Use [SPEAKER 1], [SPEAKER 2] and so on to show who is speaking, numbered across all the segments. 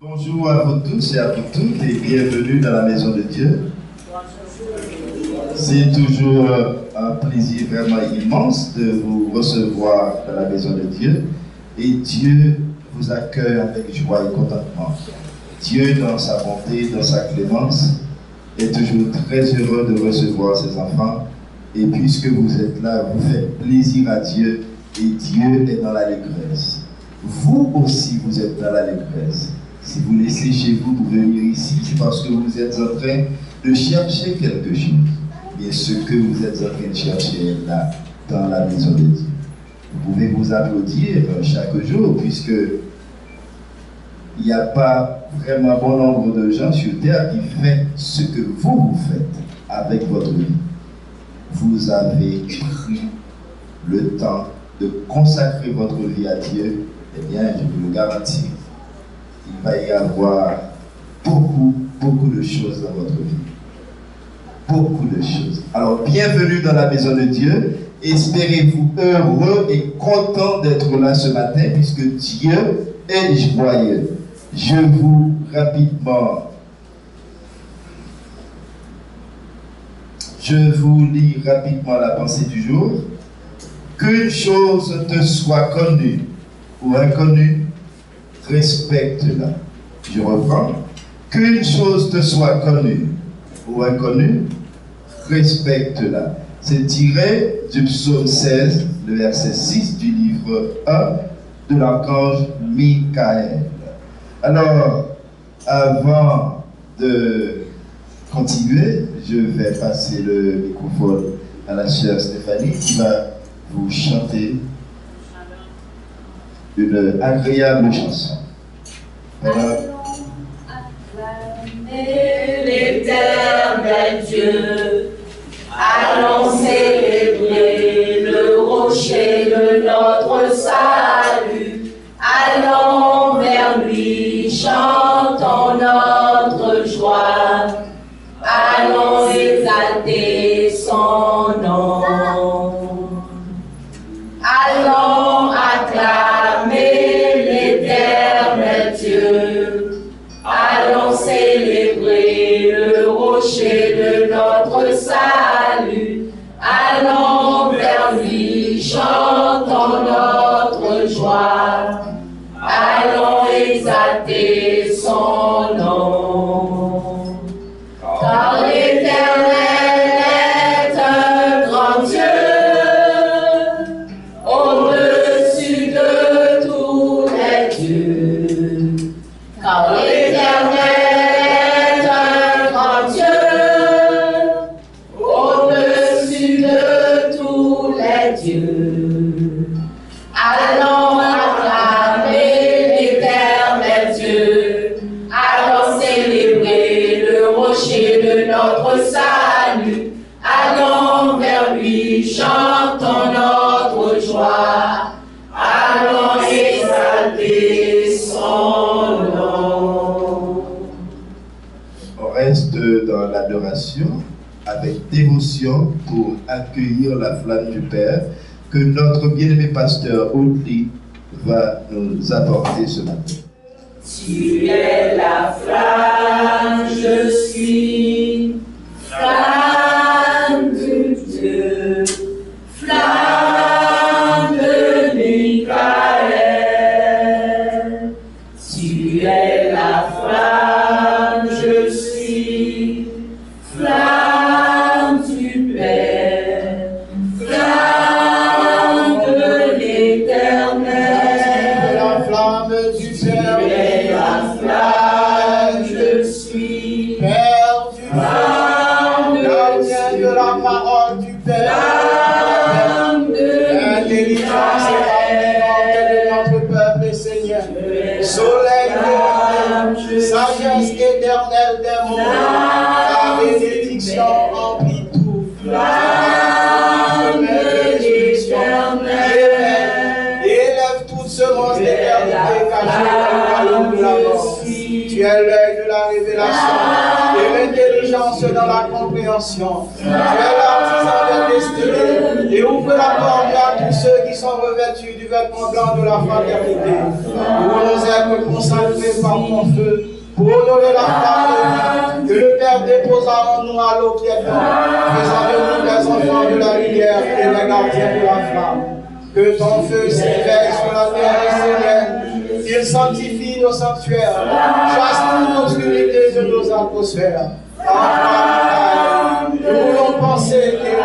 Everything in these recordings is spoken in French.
[SPEAKER 1] Bonjour à vous tous et à vous toutes et bienvenue dans la maison de Dieu. C'est toujours un plaisir vraiment immense de vous recevoir dans la maison de Dieu et Dieu vous accueille avec joie et contentement. Dieu, dans sa bonté, dans sa clémence, est toujours très heureux de recevoir ses enfants et puisque vous êtes là, vous faites plaisir à Dieu et Dieu est dans l'allégresse. Vous aussi, vous êtes dans l'allégresse. Si vous laissez chez vous pour venir ici, c'est parce que vous êtes en train de chercher quelque chose. Et ce que vous êtes en train de chercher est là, dans la maison de Dieu. Vous pouvez vous applaudir chaque jour, puisque il n'y a pas vraiment bon nombre de gens sur terre qui font ce que vous faites avec votre vie. Vous avez pris le temps de consacrer votre vie à Dieu. Eh bien, je vous le garantis, il va y avoir beaucoup de choses dans votre vie. Beaucoup de choses. Alors, bienvenue dans la maison de Dieu. Espérez-vous heureux et content d'être là ce matin, puisque Dieu est joyeux. Je vous lis rapidement la pensée du jour. Qu'une chose te soit connue ou inconnue, respecte-la. Je reprends. Qu'une chose te soit connue ou inconnue, respecte-la. C'est tiré du psaume 16, le verset 6 du livre 1 de l'archange Michael. Alors, avant de continuer, je vais passer le microphone à la sœur Stéphanie qui va vous chanter une agréable chanson. Voilà.
[SPEAKER 2] L'éternel Dieu, allons célébrer le rocher de notre salut, allons vers lui, chantons notre joie, allons exalter son nom, allons acclamer l'éternel Dieu, allons célébrer le rocher de notre salut. Allons vers lui, chantons notre joie. Allons exalter son nom. Car l'Éternel est un grand Dieu, au-dessus de tous les dieux. Car l'Éternel est un grand Dieu, au-dessus de tous les dieux. Allons acclamer l'Éternel Dieu, allons célébrer le rocher de notre salut, allons vers lui, chantons notre joie, allons exalter son nom.
[SPEAKER 1] On reste dans l'adoration avec dévotion pour accueillir la flamme du Père que notre bien-aimé pasteur Audley va nous apporter ce matin.
[SPEAKER 2] Tu es la flamme, je suis flamme de Dieu, flamme de Michael. Tu es la flamme, je suis flamme du Père, flamme de l'Éternel.
[SPEAKER 3] La flamme du Père,
[SPEAKER 2] Tu es la flamme, je suis
[SPEAKER 3] Père du
[SPEAKER 2] flamme
[SPEAKER 3] gardien de la parole du Père,
[SPEAKER 2] flamme de
[SPEAKER 3] l'intelligence et la de notre peuple, Seigneur, soleil de Dieu, sagesse éternelle des mondes, ta bénédiction remplit tout.
[SPEAKER 2] flamme de l'Éternel.
[SPEAKER 3] Élève tout ce monde d'éternité caché dans le l'avance. Tu es l'œil de la révélation et l'intelligence dans la compréhension. Tu es l'artisan destinée et ouvre la porte à tous ceux qui sont revêtus du vêtement blanc de la fraternité. Nous voulons être consacrés par ton feu pour honorer la flamme que le Père déposa en nous à l'eau qui est morte, faisant de nous des enfants de la lumière et les gardiens de la flamme. Que ton feu s'éveille sur la terre, Seigneur. Il sanctifie nos sanctuaires, chasse toute l'obscurité de nos atmosphères. Nous voulons penser et vivre.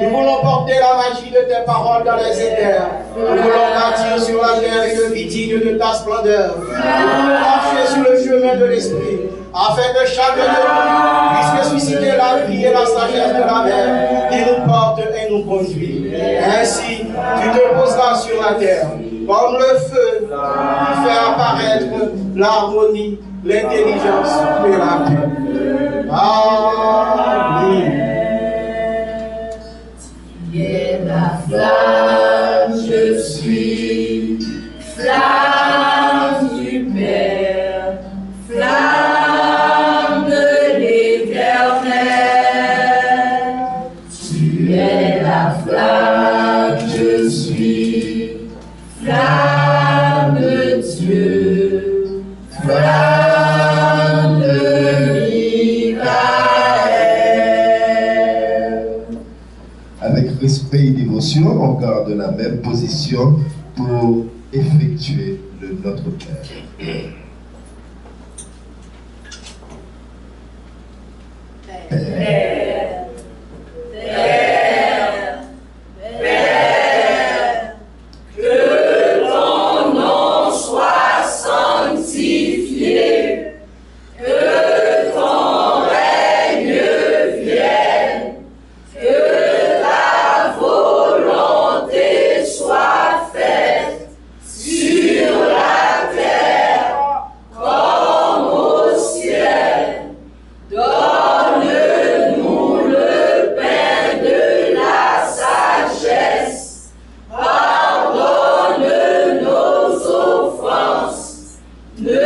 [SPEAKER 3] Nous voulons porter la magie de tes paroles dans les éthers. Nous voulons bâtir sur la terre une vie digne de ta splendeur. Nous voulons marcher sur le chemin de l'esprit, afin que chacun de nous puisse ressusciter la vie et la sagesse de la mer, qui nous porte et nous conduit. Ainsi, tu te poseras sur la terre, comme le feu qui fait apparaître l'harmonie, l'intelligence et la paix. Amen.
[SPEAKER 2] Tu es la flamme, je suis flamme du Père, flamme de l'Éternel. Tu es la flamme, je suis flamme de Dieu, flamme de Michael.
[SPEAKER 1] Avec respect et dévotion, on garde la même position pour effectuer le Notre Père.
[SPEAKER 2] Père, Père, Père, que ton nom soit sanctifié, que ton règne vienne, que ta volonté soit faite sur la terre comme au ciel. Donne-nous le pain de la sagesse. Pardonne nos offenses. Ne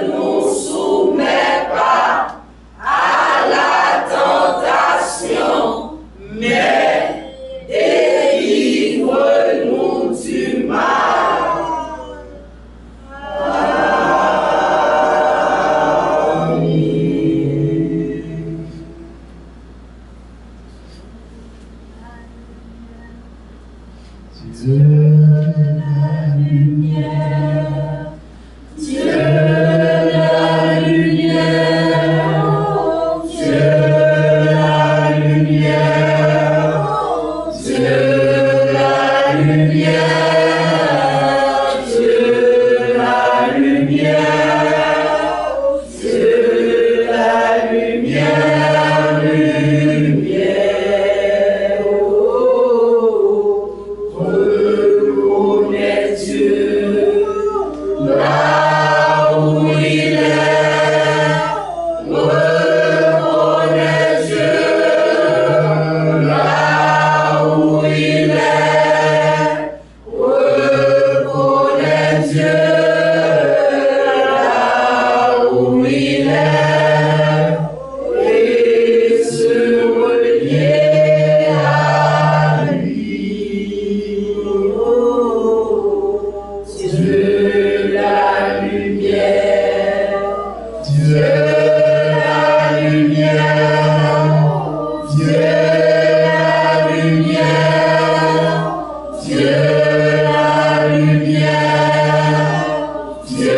[SPEAKER 2] nous soumets pas à la tentation, mais délivre-nous du mal.
[SPEAKER 1] Dieu,
[SPEAKER 2] La lumière, Dieu la lumière, Dieu la lumière, Dieu la lumière, Dieu la lumière, Dieu la lumière, lumière, reconnais Dieu là où il est, reconnais Dieu là où il est, reconnais Dieu là où il est, et se relier à lui. Dieu la lumière, Dieu la lumière, Dieu la lumière, Dieu la lumière, Dieu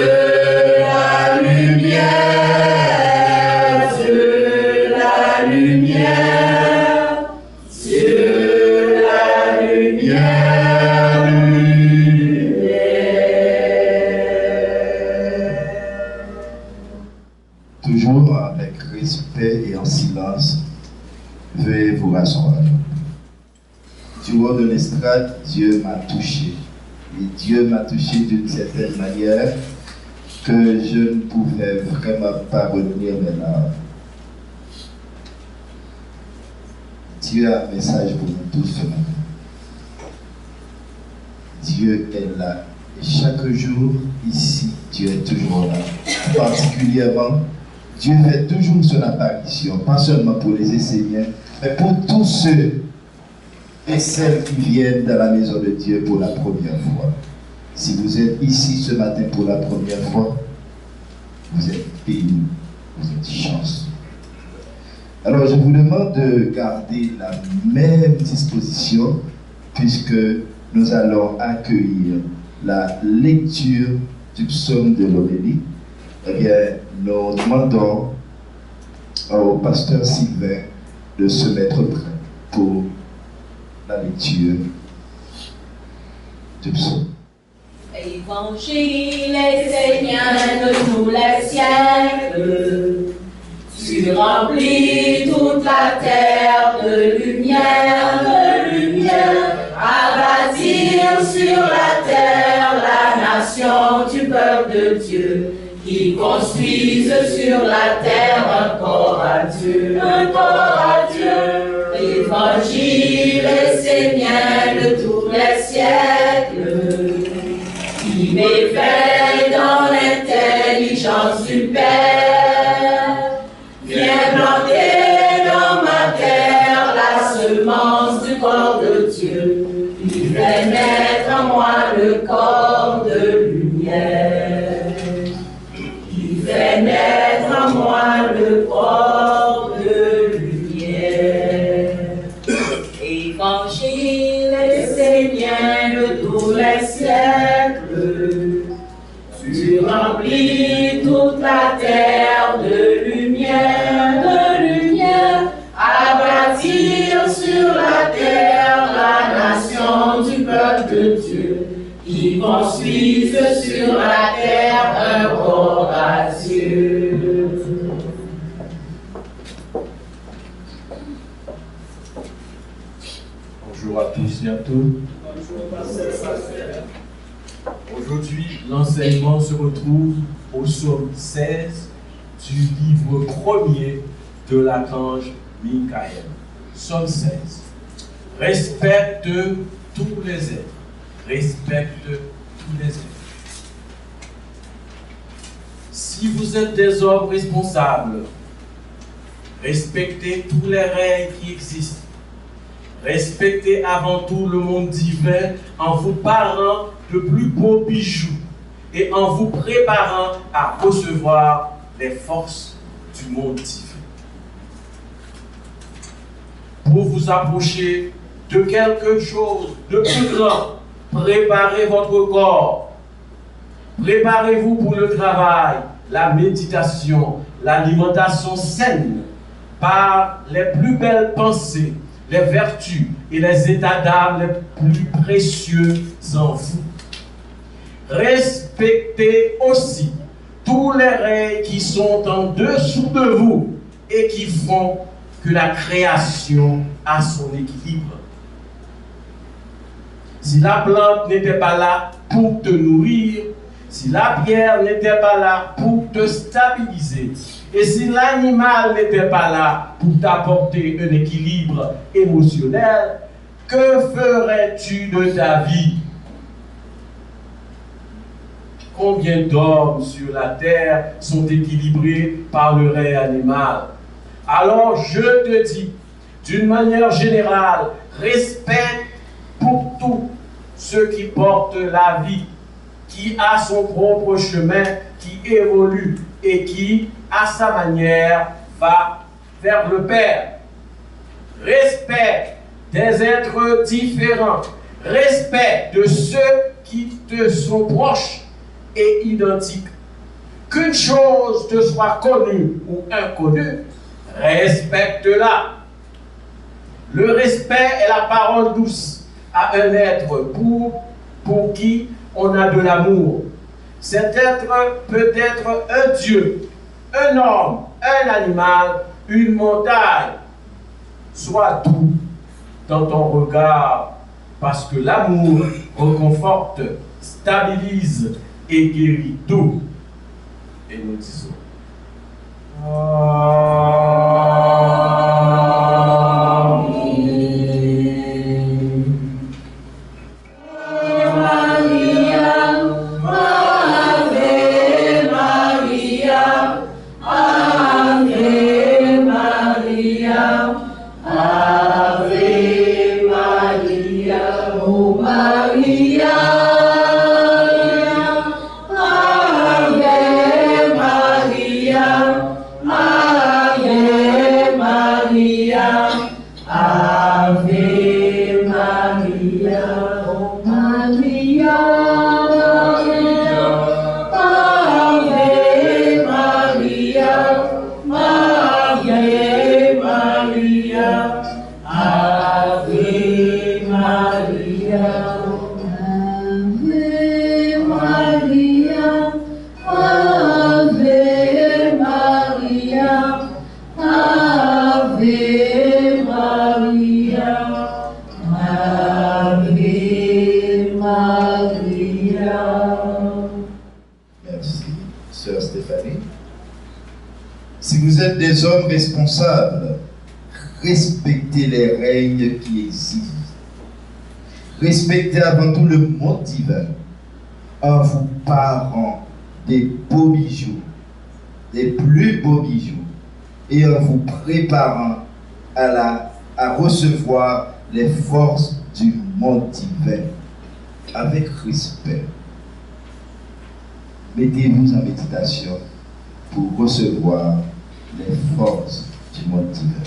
[SPEAKER 2] la lumière, Dieu la lumière, Dieu la lumière,
[SPEAKER 1] toujours avec respect et en silence, veuillez vous rasseoir. Du haut de l'estrade, Dieu m'a touché. Et Dieu m'a touché d'une certaine manière que je ne pouvais vraiment pas retenir mes larmes. Dieu a un message pour nous tous ce matin. Dieu est là. Et chaque jour, ici, Dieu est toujours là. Particulièrement, Dieu fait toujours son apparition, pas seulement pour les Esséniens, Mais pour tous ceux et celles qui viennent dans la maison de Dieu pour la première fois, si vous êtes ici ce matin pour la première fois, vous êtes bénis, vous êtes chanceux. Alors je vous demande de garder la même disposition puisque nous allons accueillir la lecture du psaume de l'homélie. Eh bien, nous demandons au pasteur Sylvain de se mettre prêt pour la lecture du psaume.
[SPEAKER 2] Évangile et Seigneur de tous les siècles, tu remplis toute la terre de lumière, à bâtir sur la terre la nation du peuple de Dieu, qui construisent sur la terre un corps à Dieu, Évangile et Seigneur de tous les siècles, qui m'éveille dans l'intelligence du Père, viens planter dans ma terre la semence du corps de Dieu, qui fait naître en moi le corps de lumière, qui fait naître en moi le corps de lumière. Évangile et Seigneur de tous les siècles, tu remplis toute la terre de lumière, à bâtir sur la terre la nation du peuple de Dieu, qui construisent sur la terre un corps à Dieu.
[SPEAKER 4] Bonjour à tous et à toutes. Aujourd'hui, l'enseignement se retrouve au psaume 16 du livre 1er de l'archange Michael. Psaume 16. Respecte tous les êtres. Respecte tous les êtres. Si vous êtes des hommes responsables, respectez tous les règles qui existent. Respectez avant tout le monde divin en vous parant de plus beaux bijoux et en vous préparant à recevoir les forces du monde divin. Pour vous approcher de quelque chose de plus grand, préparez votre corps. Préparez-vous pour le travail, la méditation, l'alimentation saine par les plus belles pensées, les vertus et les états d'âme les plus précieux en vous. Respectez aussi tous les règles qui sont en dessous de vous et qui font que la création a son équilibre. Si la plante n'était pas là pour te nourrir, si la pierre n'était pas là pour te stabiliser, et si l'animal n'était pas là pour t'apporter un équilibre émotionnel, que ferais-tu de ta vie? Combien d'hommes sur la terre sont équilibrés par le règne animal? Alors je te dis, d'une manière générale, respecte pour tous ceux qui portent la vie, qui a son propre chemin, qui évolue et qui, à sa manière, va vers le Père. Respect des êtres différents. Respect de ceux qui te sont proches et identiques. Qu'une chose te soit connue ou inconnue, respecte-la. Le respect est la parole douce à un être pour qui on a de l'amour. Cet être peut être un Dieu, un homme, un animal, une montagne. Sois doux dans ton regard, parce que l'amour reconforte, stabilise et guérit tout. Et nous disons
[SPEAKER 2] Maria. Maria, Maria, Ave Maria, Ave Maria, Ave Maria, Ave Maria, Ave Maria.
[SPEAKER 1] Merci, sœur Stéphanie. Si vous êtes des hommes responsables, respectez les règnes qui existent. Respectez avant tout le monde divin en vous parant des beaux bijoux, des plus beaux bijoux, et en vous préparant à recevoir les forces du monde divin avec respect. Mettez-vous en méditation pour recevoir les forces du monde divin.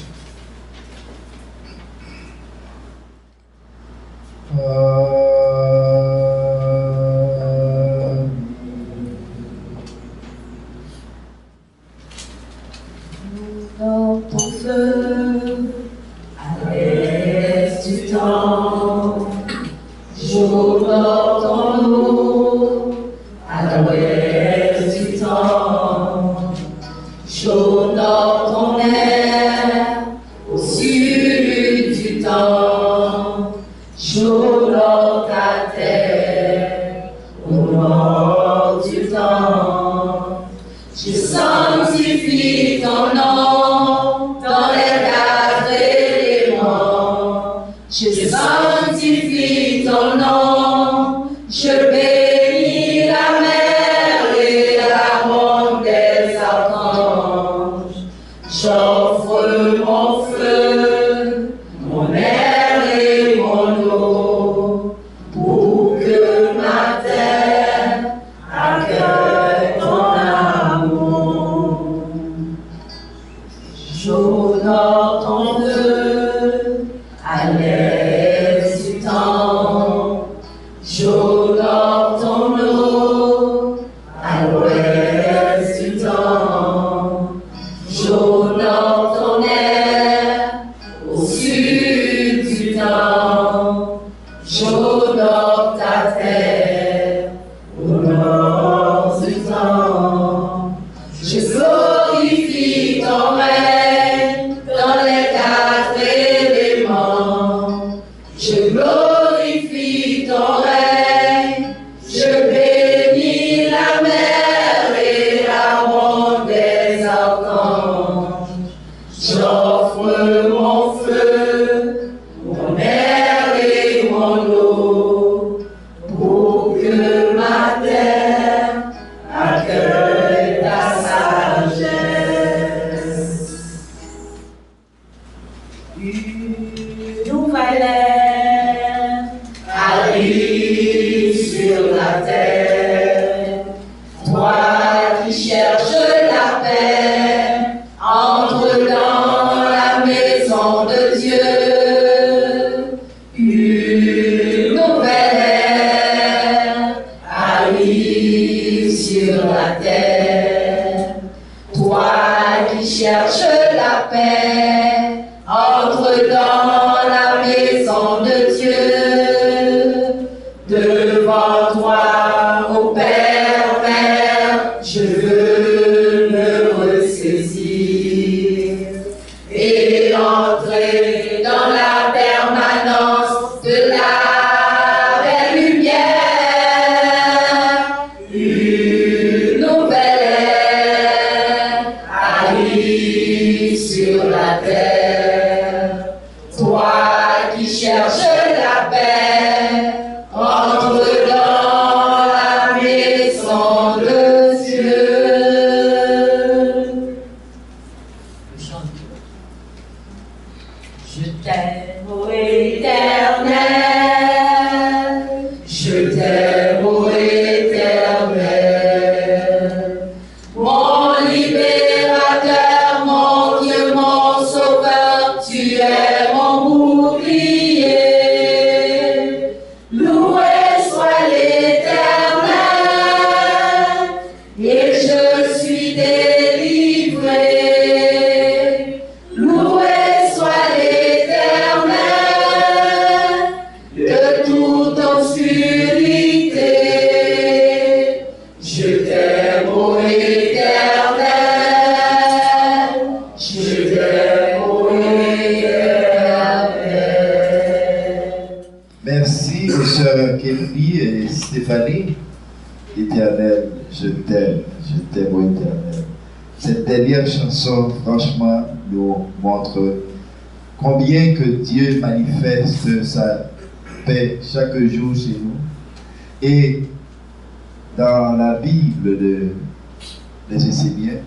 [SPEAKER 2] Dans ton feu, à l'est du temps, jour dans ton eau, à l'ouest du temps, chaud dans ton air, au sud du temps, chaud dans ta terre, au nord du temps. Je sanctifie ton nom dans les quatre éléments. Je sanctifie ton nom. Je bénis la mer et la ronde des archanges. J'offre mon feu, mon air et mon eau pour que ma terre accueille ton amour. J'honore ton feu à l'est du temps. J'honore ton eau à l'ouest du temps. J'honore ton air au sud du temps. J'honore ta terre au nord du temps. Je glorifie ton règne dans les quatre éléments. Je glorifie ton règne. Je bénis la mer et la ronde des archanges. J'offre mon feu, mon air et mon eau pour que ma terre accueille ta sagesse. Une nouvelle ère arrive sur la terre. Toi qui cherches la paix, entre dans la maison de Dieu. Une nouvelle ère arrive sur la terre. Toi qui cherches la paix, entre dans la maison de Dieu. Devant toi, ô Père, Mère, je veux me ressaisir et entrer dans la permanence de la belle lumière. Une nouvelle ère arrive sur la terre. Toi qui cherches la paix, entre dans la maison de Dieu. Je t'aime, ô Éternel. Je t'aime, ô Éternel. Mon libérateur, mon Dieu, mon sauveur, tu es mon bouclier. Loué soit l'Éternel, et je suis délivré.
[SPEAKER 1] Stéphanie, Éternel, je t'aime, ô Éternel. Cette dernière chanson, franchement, nous montre combien que Dieu manifeste sa paix chaque jour chez nous. Et dans la Bible des Esséniens,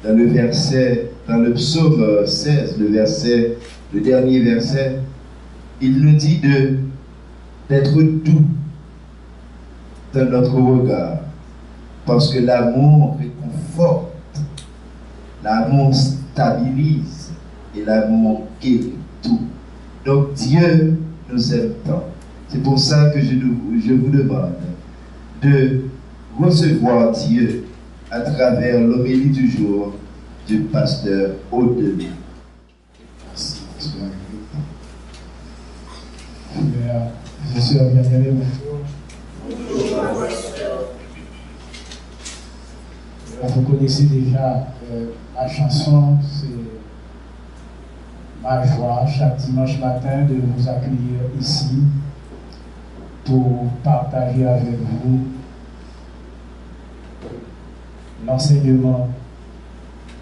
[SPEAKER 1] dans le psaume 16, le dernier verset, il nous dit d'être doux dans notre regard, parce que l'amour réconforte, l'amour stabilise et l'amour guérit tout. Donc Dieu nous aime tant. C'est pour ça que je vous demande de recevoir Dieu à travers l'homélie du jour du pasteur Audelie.
[SPEAKER 5] Merci. Je suis bien-aimé, bonjour. Vous connaissez déjà la chanson, c'est ma joie chaque dimanche matin de vous accueillir ici pour partager avec vous l'enseignement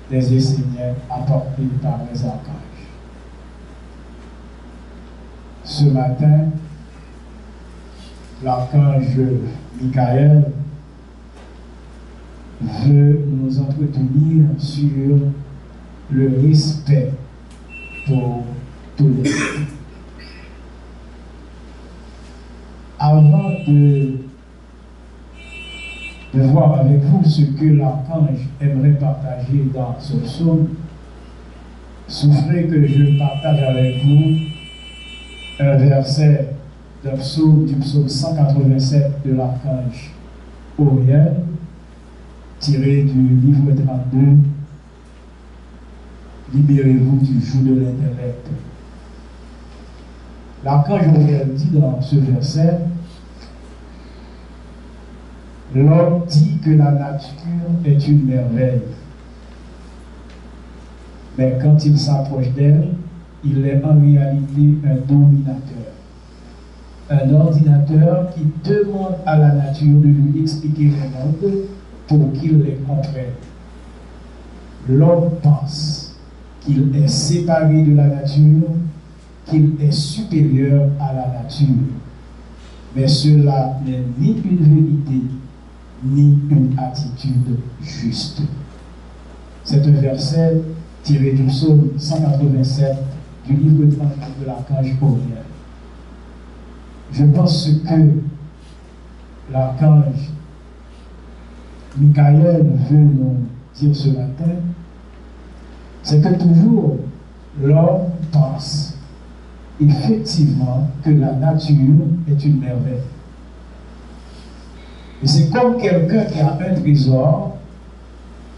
[SPEAKER 5] des Esséniens apportés par les archanges. Ce matin, l'archange Michael veut nous entretenir sur le respect pour tous les autres. Avant de voir avec vous ce que l'archange aimerait partager dans ce psaume, souffrez que je partage avec vous un verset du psaume 187 de l'archange Uriel, tiré du livre 32, libérez-vous du joug de l'intellect. L'archange Uriel dit dans ce verset, l'homme dit que la nature est une merveille, mais quand il s'approche d'elle, il est en réalité un dominateur. Un ordinateur qui demande à la nature de lui expliquer les mondes pour qu'il les comprenne. L'homme pense qu'il est séparé de la nature, qu'il est supérieur à la nature. Mais cela n'est ni une vérité, ni une attitude juste. C'est un verset tiré du psaume 187 du livre 30 de l'archange Uriel. Je pense que l'archange Michael veut nous dire ce matin, c'est que toujours l'homme pense effectivement que la nature est une merveille. Et c'est comme quelqu'un qui a un trésor,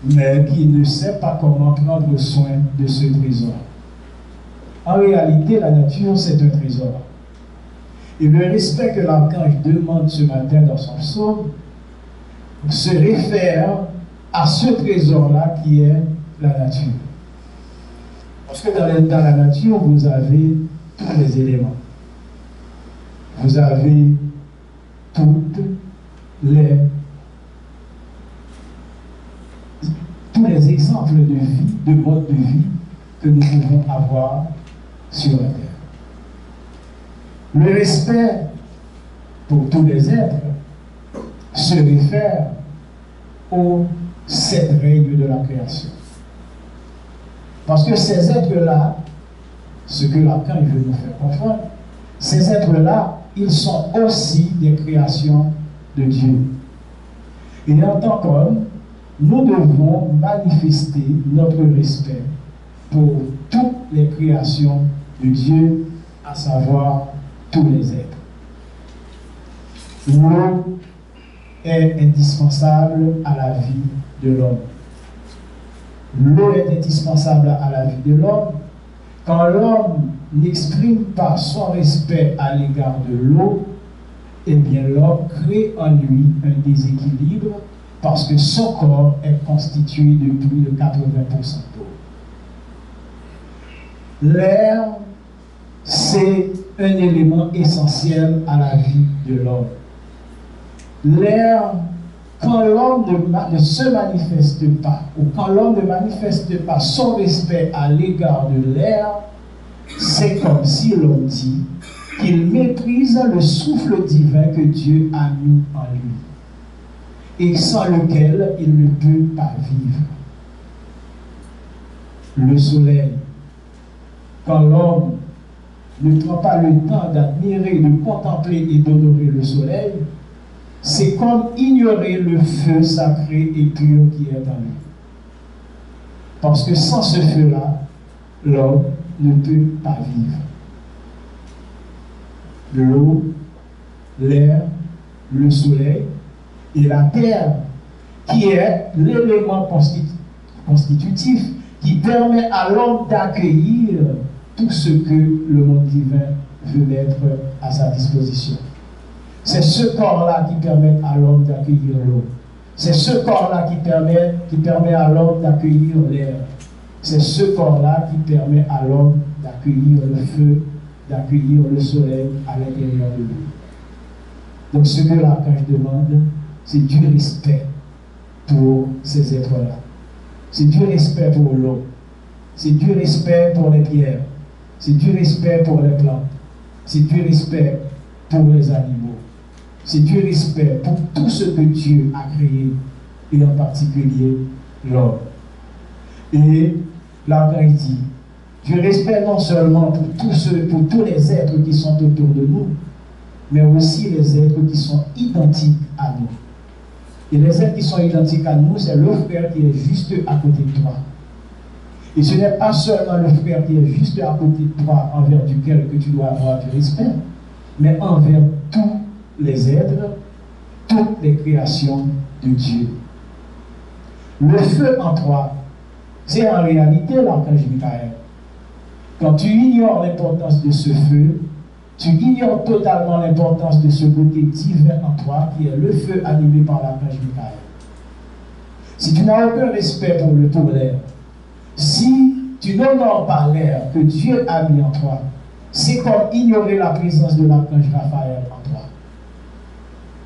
[SPEAKER 5] mais qui ne sait pas comment prendre soin de ce trésor. En réalité, la nature, c'est un trésor. Et le respect que l'archange demande ce matin dans son psaume se réfère à ce trésor-là qui est la nature. Parce que dans la nature, vous avez tous les éléments. Vous avez tous les exemples de vie, de mode de vie que nous pouvons avoir sur la terre. Le respect pour tous les êtres se réfère aux 7 règles de la création. Parce que ces êtres-là, ce que l'archange veut nous faire comprendre, ces êtres-là, ils sont aussi des créations de Dieu. Et en tant qu'homme, nous devons manifester notre respect pour toutes les créations de Dieu, à savoir tous les êtres. L'eau est indispensable à la vie de l'homme. L'eau est indispensable à la vie de l'homme. Quand l'homme n'exprime pas son respect à l'égard de l'eau, eh bien l'homme crée en lui un déséquilibre parce que son corps est constitué de plus de 80% d'eau. L'air, c'est un élément essentiel à la vie de l'homme. l'air, quand l'homme ne se manifeste pas, ou quand l'homme ne manifeste pas son respect à l'égard de l'air, c'est comme si l'on dit qu'il méprise le souffle divin que Dieu a mis en lui, et sans lequel il ne peut pas vivre. Le soleil, quand l'homme ne prend pas le temps d'admirer, de contempler et d'honorer le soleil, c'est comme ignorer le feu sacré et pur qui est en lui. Parce que sans ce feu-là, l'homme ne peut pas vivre. L'eau, l'air, le soleil et la terre, qui est l'élément constitutif qui permet à l'homme d'accueillir tout ce que le monde divin veut mettre à sa disposition. C'est ce corps-là qui permet à l'homme d'accueillir l'eau. C'est ce corps-là qui permet à l'homme d'accueillir l'air. C'est ce corps-là qui permet à l'homme d'accueillir le feu, d'accueillir le soleil à l'intérieur de lui. Donc ce que l'archange demande, c'est du respect pour ces êtres-là. C'est du respect pour l'eau. C'est du respect pour les pierres. C'est du respect pour les plantes. C'est du respect pour les animaux. C'est du respect pour tout ce que Dieu a créé, et en particulier l'homme. Et l'archange dit, du respect non seulement pour tous les êtres qui sont autour de nous, mais aussi les êtres qui sont identiques à nous. Et les êtres qui sont identiques à nous, c'est le frère qui est juste à côté de toi. Et ce n'est pas seulement le frère qui est juste à côté de toi, envers duquel que tu dois avoir du respect, mais envers tous les êtres, toutes les créations de Dieu. Le feu en toi, c'est en réalité l'archange Michael. Quand tu ignores l'importance de ce feu, tu ignores totalement l'importance de ce côté divin en toi, qui est le feu animé par l'archange Michael. Si tu n'as aucun respect pour l'air, si tu n'honores pas l'air que Dieu a mis en toi, c'est comme ignorer la présence de l'archange Raphaël en toi.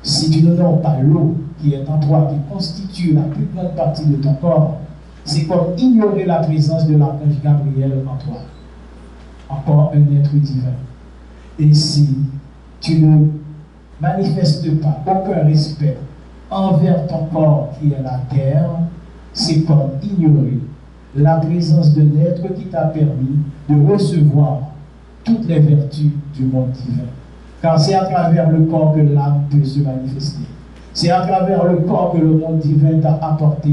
[SPEAKER 5] Si tu n'honores pas l'eau qui est en toi, qui constitue la plus grande partie de ton corps, c'est comme ignorer la présence de l'archange Gabriel en toi. Encore un être divin. Et si tu ne manifestes pas aucun respect envers ton corps qui est la terre, c'est comme ignorer la présence d'un être qui t'a permis de recevoir toutes les vertus du monde divin. Car c'est à travers le corps que l'âme peut se manifester. C'est à travers le corps que le monde divin t'a apporté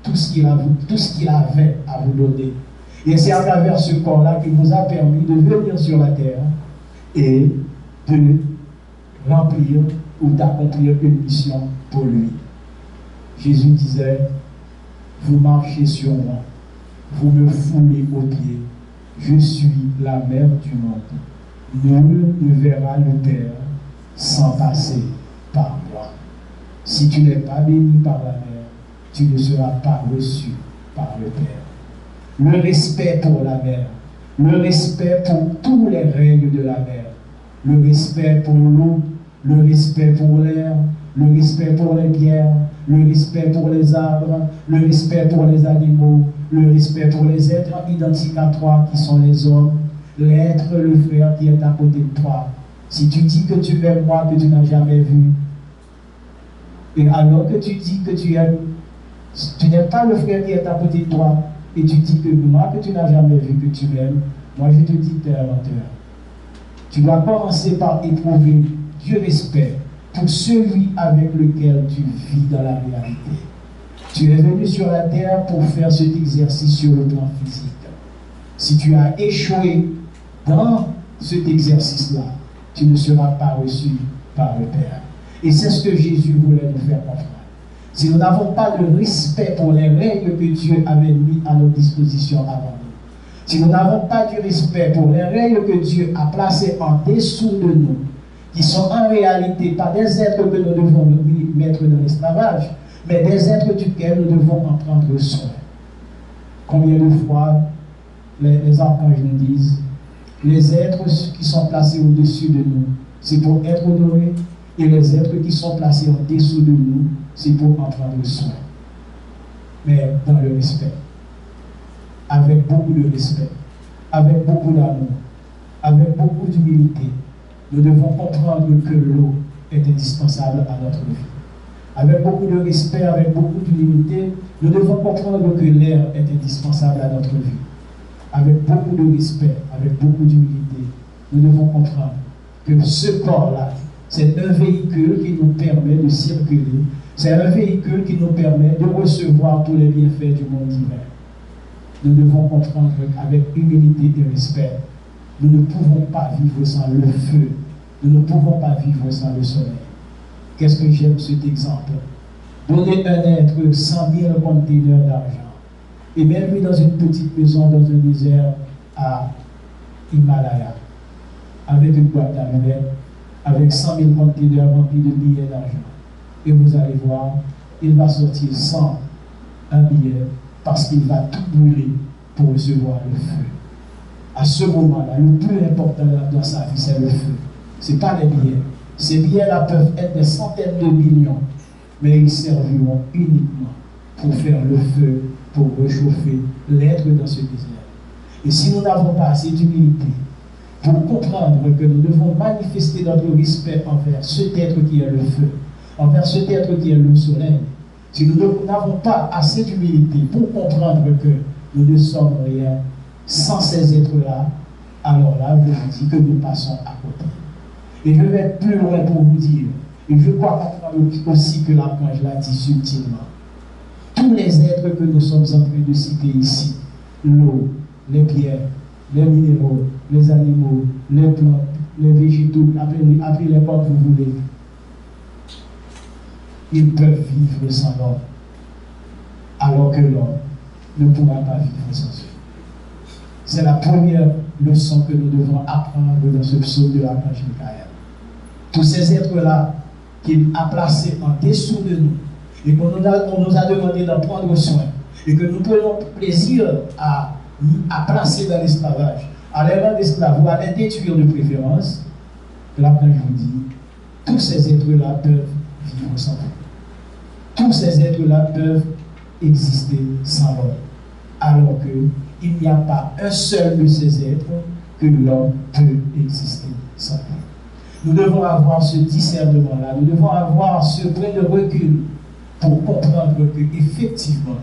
[SPEAKER 5] tout ce qu'il avait à vous donner. Et c'est à travers ce corps-là qu'il vous a permis de venir sur la terre et de remplir ou d'accomplir une mission pour lui. Jésus disait, vous marchez sur moi, vous me foulez aux pieds, je suis la mère du monde. Nul ne verra le Père sans passer par moi. Si tu n'es pas béni par la mère, tu ne seras pas reçu par le Père. Le respect pour la mère, le respect pour tous les règnes de la mer, le respect pour l'eau, le respect pour l'air, le respect pour les pierres, le respect pour les arbres, le respect pour les animaux, le respect pour les êtres identiques à toi qui sont les hommes, l'être, le frère qui est à côté de toi. Si tu dis que tu aimes moi que tu n'as jamais vu, et alors que tu dis que tu aimes, tu n'aimes pas le frère qui est à côté de toi, et tu dis que moi que tu n'as jamais vu que tu m'aimes, moi je te dis que tu es un menteur. Tu dois commencer par éprouver du respect pour celui avec lequel tu vis dans la réalité. Tu es venu sur la terre pour faire cet exercice sur le plan physique. Si tu as échoué dans cet exercice-là, tu ne seras pas reçu par le Père. Et c'est ce que Jésus voulait nous faire comprendre. Si nous n'avons pas de respect pour les règles que Dieu avait mis à notre disposition avant nous, si nous n'avons pas du respect pour les règles que Dieu a placées en dessous de nous, qui sont en réalité pas des êtres que nous devons mettre dans l'esclavage, mais des êtres duquel nous devons en prendre soin. Combien de fois les archanges nous disent, les êtres qui sont placés au-dessus de nous, c'est pour être honorés, Et les êtres qui sont placés en dessous de nous, c'est pour en prendre soin. Mais dans le respect. Avec beaucoup de respect. Avec beaucoup d'amour. Avec beaucoup d'humilité. Nous devons comprendre que l'eau est indispensable à notre vie. Avec beaucoup de respect, avec beaucoup d'humilité, nous devons comprendre que l'air est indispensable à notre vie. Avec beaucoup de respect, avec beaucoup d'humilité, nous devons comprendre que ce corps-là, c'est un véhicule qui nous permet de circuler, c'est un véhicule qui nous permet de recevoir tous les bienfaits du monde divin. Nous devons comprendre qu'avec humilité et respect, nous ne pouvons pas vivre sans le feu, nous ne pouvons pas vivre sans le soleil. Qu'est-ce que j'aime cet exemple? Donner un être 100 000 conteneurs d'argent et même lui dans une petite maison dans un désert à Himalaya, avec une boîte d'amulettes, avec 100 000 conteneurs remplis de billets d'argent. Et vous allez voir, il va sortir sans un billet parce qu'il va tout brûler pour recevoir le feu. À ce moment-là, le plus important dans sa vie, c'est le feu. Ce n'est pas les billets. Ces billets-là peuvent être des centaines de millions, mais ils serviront uniquement pour faire le feu, pour réchauffer l'être dans ce désert. Et si nous n'avons pas assez d'humilité pour comprendre que nous devons manifester notre respect envers cet être qui est le feu, envers cet être qui est le soleil, si nous n'avons pas assez d'humilité pour comprendre que nous ne sommes rien sans ces êtres-là, alors là, je vous dis que nous passons à côté. Et je vais plus loin pour vous dire, et je crois comprendre aussi que l'archange l'a dit subtilement. Tous les êtres que nous sommes en train de citer ici, l'eau, les pierres, les minéraux, les animaux, les plantes, les végétaux, appelez-les comme vous voulez, ils peuvent vivre sans l'homme, alors que l'homme ne pourra pas vivre sans eux. C'est la première leçon que nous devons apprendre dans ce psaume de l'archange Michael. Tous ces êtres-là qu'il a placés en dessous de nous et qu'on nous a demandé d'en prendre soin et que nous prenons plaisir à placer dans l'esclavage, à les rendre esclaves ou à les détruire de préférence, l'archange vous dit, tous ces êtres-là peuvent vivre sans vous. Tous ces êtres-là peuvent exister sans l'homme. Alors qu'il n'y a pas un seul de ces êtres que l'homme peut exister sans lui. Nous devons avoir ce discernement-là, nous devons avoir ce brin de recul pour comprendre que, effectivement,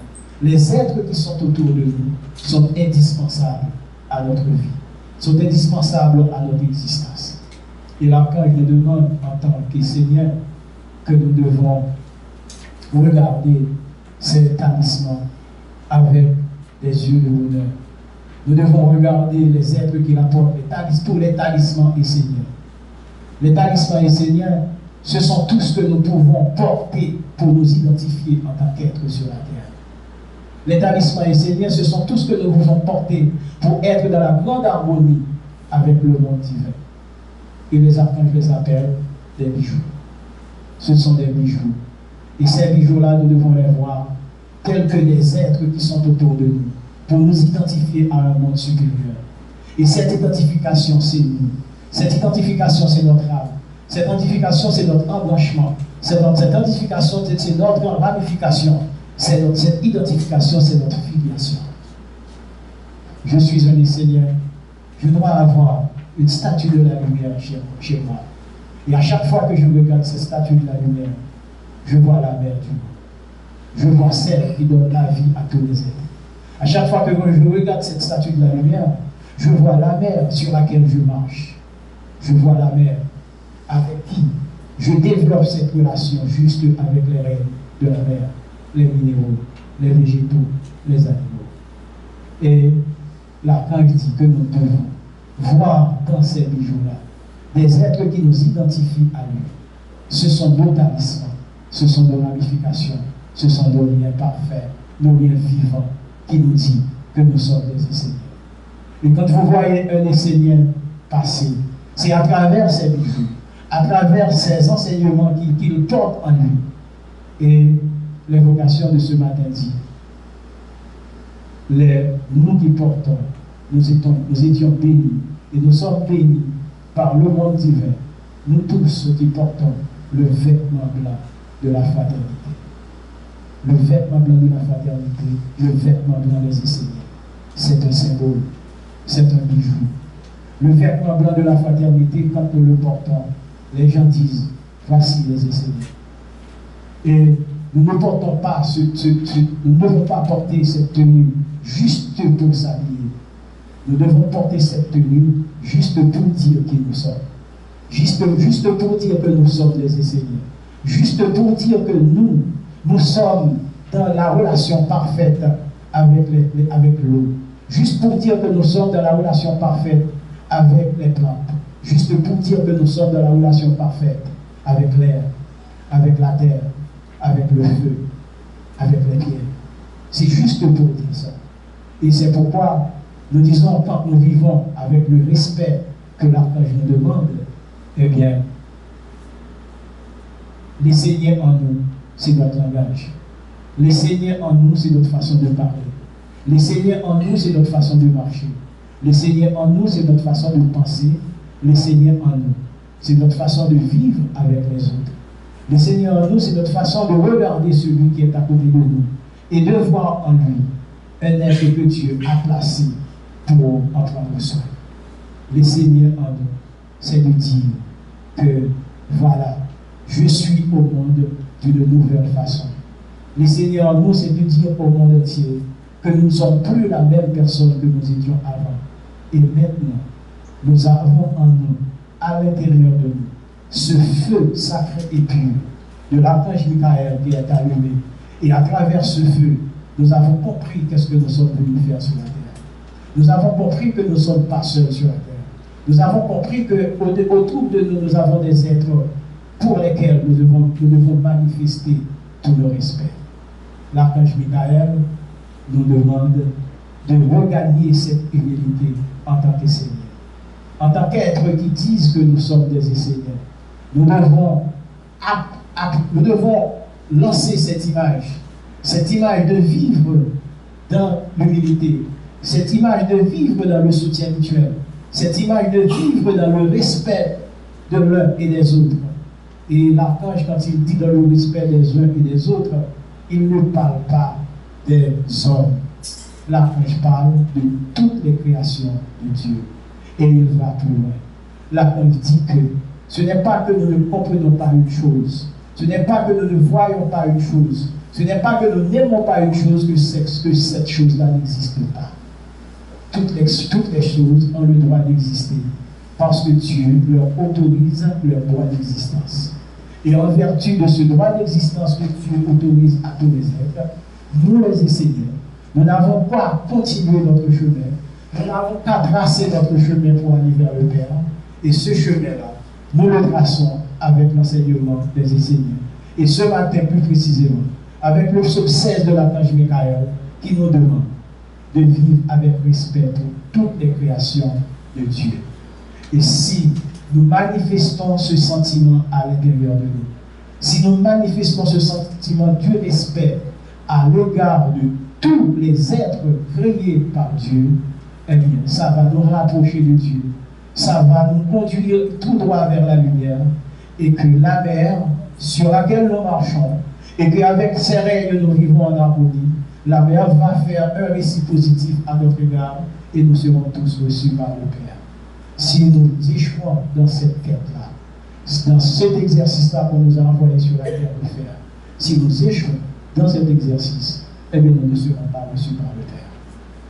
[SPEAKER 5] les êtres qui sont autour de nous sont indispensables à notre vie, sont indispensables à notre existence. Et l'archange nous demande en tant que Seigneur que nous devons regarder ces talismans avec des yeux de bonheur. Nous devons regarder les êtres qui apportent tous les talismans et Seigneurs. Les talismans et Seigneurs, ce sont tout ce que nous pouvons porter pour nous identifier en tant qu'êtres sur la terre. Les talismans et Seigneurs, ce sont tout ce que nous pouvons porter pour être dans la grande harmonie avec le monde divin. Et les archanges les appellent des bijoux. Ce sont des bijoux. Et ces bijoux-là, nous devons les voir tels que les êtres qui sont autour de nous, pour nous identifier à un monde supérieur. Et cette identification, c'est nous. Cette identification, c'est notre âme. Cette identification, c'est notre embranchement. Cette identification, c'est notre ramification. Cette identification, c'est notre filiation. Je suis un Seigneur. Je dois avoir une statue de la lumière chez moi. Et à chaque fois que je regarde cette statue de la lumière, je vois la mère du monde. Je vois celle qui donne la vie à tous les êtres. À chaque fois que je regarde cette statue de la lumière, je vois la mer sur laquelle je marche. Je vois la mer avec qui je développe cette relation juste avec les règnes de la mer, les minéraux, les végétaux, les animaux. Et l'archange dit que nous devons voir dans ces bijoux-là des êtres qui nous identifient à lui. Ce sont nos talismans, ce sont nos ramifications, ce sont nos liens parfaits, nos liens vivants qui nous disent que nous sommes des Esséniens. Et quand vous voyez un Essénien passer, c'est à travers ces bijoux, à travers ces enseignements qu'il porte en lui. Et l'invocation de ce matin dit, nous qui portons, nous étions bénis, et nous sommes bénis par le monde divin. Nous tous ceux qui portons le vêtement blanc de la fraternité. Le vêtement blanc de la fraternité, le vêtement blanc des enseignants. C'est un symbole, c'est un bijou. Le vêtement blanc de la fraternité, quand nous le portons, les gens disent, voici les enseignants. Et nous ne portons pas nous ne devons pas porter cette tenue juste pour s'habiller. Nous devons porter cette tenue juste pour dire qui nous sommes. Juste pour dire que nous sommes des enseignants. Juste pour dire que nous sommes dans la relation parfaite avec l'eau. Juste pour dire que nous sommes dans la relation parfaite avec les plantes. Juste pour dire que nous sommes dans la relation parfaite avec l'air, avec la terre, avec le feu, avec les pierres. C'est juste pour dire ça. Et c'est pourquoi nous disons, quand nous vivons avec le respect que l'archange nous demande, eh bien, l'enseigner en nous, c'est notre langage. L'enseigner en nous, c'est notre façon de parler. L'enseigner en nous, c'est notre façon de marcher. L'enseigner en nous, c'est notre façon de penser. L'enseigner en nous, c'est notre façon de vivre avec les autres. L'enseigner en nous, c'est notre façon de regarder celui qui est à côté de nous et de voir en lui un être que Dieu a placé pour en prendre soin. L'enseigner en nous, c'est de dire que voilà, je suis au monde d'une nouvelle façon. L'enseigner en nous, c'est de dire au monde entier que nous ne sommes plus la même personne que nous étions avant. Et maintenant, nous avons en nous, à l'intérieur de nous, ce feu sacré et pur de l'archange Michael qui est allumé. Et à travers ce feu, nous avons compris qu'est-ce que nous sommes venus faire sur la terre. Nous avons compris que nous ne sommes pas seuls sur la terre. Nous avons compris qu'autour de nous, nous avons des êtres pour lesquels nous devons manifester tout le respect. L'archange Michael nous demande de regagner cette humilité en tant qu'enseignants. En tant qu'êtres qui disent que nous sommes des enseignants, nous devons lancer cette image de vivre dans l'humilité, cette image de vivre dans le soutien mutuel, cette image de vivre dans le respect de l'un et des autres. Et l'archange, quand il dit dans le respect des uns et des autres, il ne parle pas des hommes. L'archange parle de toutes les créations de Dieu. Et il va plus loin. L'archange dit que ce n'est pas que nous ne comprenons pas une chose, ce n'est pas que nous ne voyons pas une chose, ce n'est pas que nous n'aimons pas une chose, que cette chose-là n'existe pas. Toutes les choses ont le droit d'exister parce que Dieu leur autorise leur droit d'existence. Et en vertu de ce droit d'existence que Dieu autorise à tous les êtres, nous les enseignants, nous n'avons pas continué notre chemin, nous n'avons qu'à tracer notre chemin pour aller vers le Père. Et ce chemin-là, nous le traçons avec l'enseignement des enseignants. Et ce matin, plus précisément, avec le psaume 16 de l'archange Michael, qui nous demande de vivre avec respect pour toutes les créations de Dieu. Et si nous manifestons ce sentiment à l'intérieur de nous, si nous manifestons ce sentiment du respect à l'égard de tous les êtres créés par Dieu, eh bien, ça va nous rapprocher de Dieu. Ça va nous conduire tout droit vers la lumière. Et que la mer sur laquelle nous marchons, et qu'avec ses règles nous vivons en harmonie, la mer va faire un récit positif à notre égard et nous serons tous reçus par le Père. Si nous échouons dans cette quête-là, dans cet exercice-là qu'on nous a envoyé sur la terre de faire, si nous échouons dans cet exercice, eh bien nous ne serons pas reçus par le Père.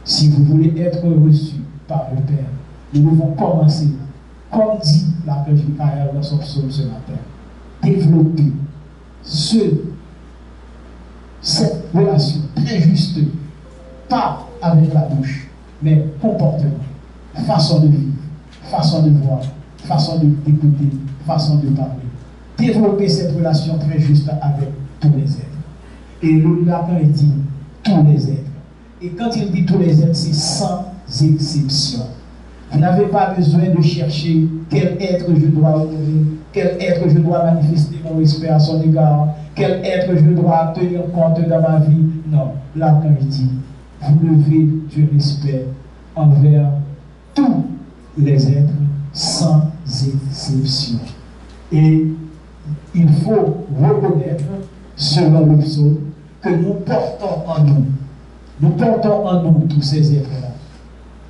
[SPEAKER 5] Si vous voulez être reçus par le Père, nous devons commencer, comme dit l'archange Michael dans son psaume ce matin, développer cette relation très juste, pas avec la bouche, mais comportement, façon de vivre, façon de voir, façon d'écouter, façon de parler. Développer cette relation très juste avec tous les êtres. Et l'archange dit tous les êtres. Et quand il dit tous les êtres, c'est sans exception. Vous n'avez pas besoin de chercher quel être je dois honorer, quel être je dois manifester mon respect à son égard, quel être je dois tenir compte dans ma vie. Non, l'archange dit, vous levez du respect envers tous les êtres sans exception. Et il faut reconnaître, selon le psaume, que nous portons en nous. Nous portons en nous tous ces êtres-là.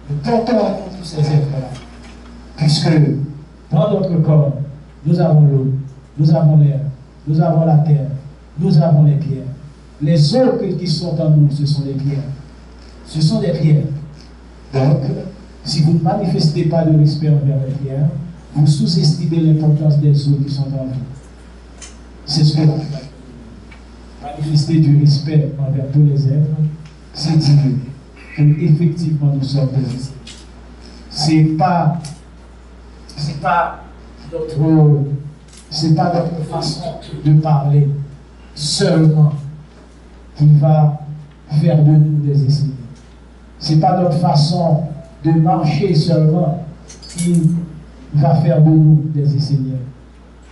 [SPEAKER 5] Nous portons en nous tous ces êtres-là. Puisque dans notre corps, nous avons l'eau, nous avons l'air, nous avons la terre, nous avons les pierres. Les eaux qui sont en nous, ce sont des pierres. Ce sont des pierres. Donc, si vous ne manifestez pas de respect envers les pierres, vous sous-estimez l'importance des eaux qui sont en vous. C'est ce que vous faites. Manifester du respect envers tous les êtres, c'est dire que effectivement nous sommes des êtres. C'est pas notre façon de parler seulement qui va faire de nous des enseignants. C'est pas notre façon de marcher seulement qui va faire de nous des enseignants.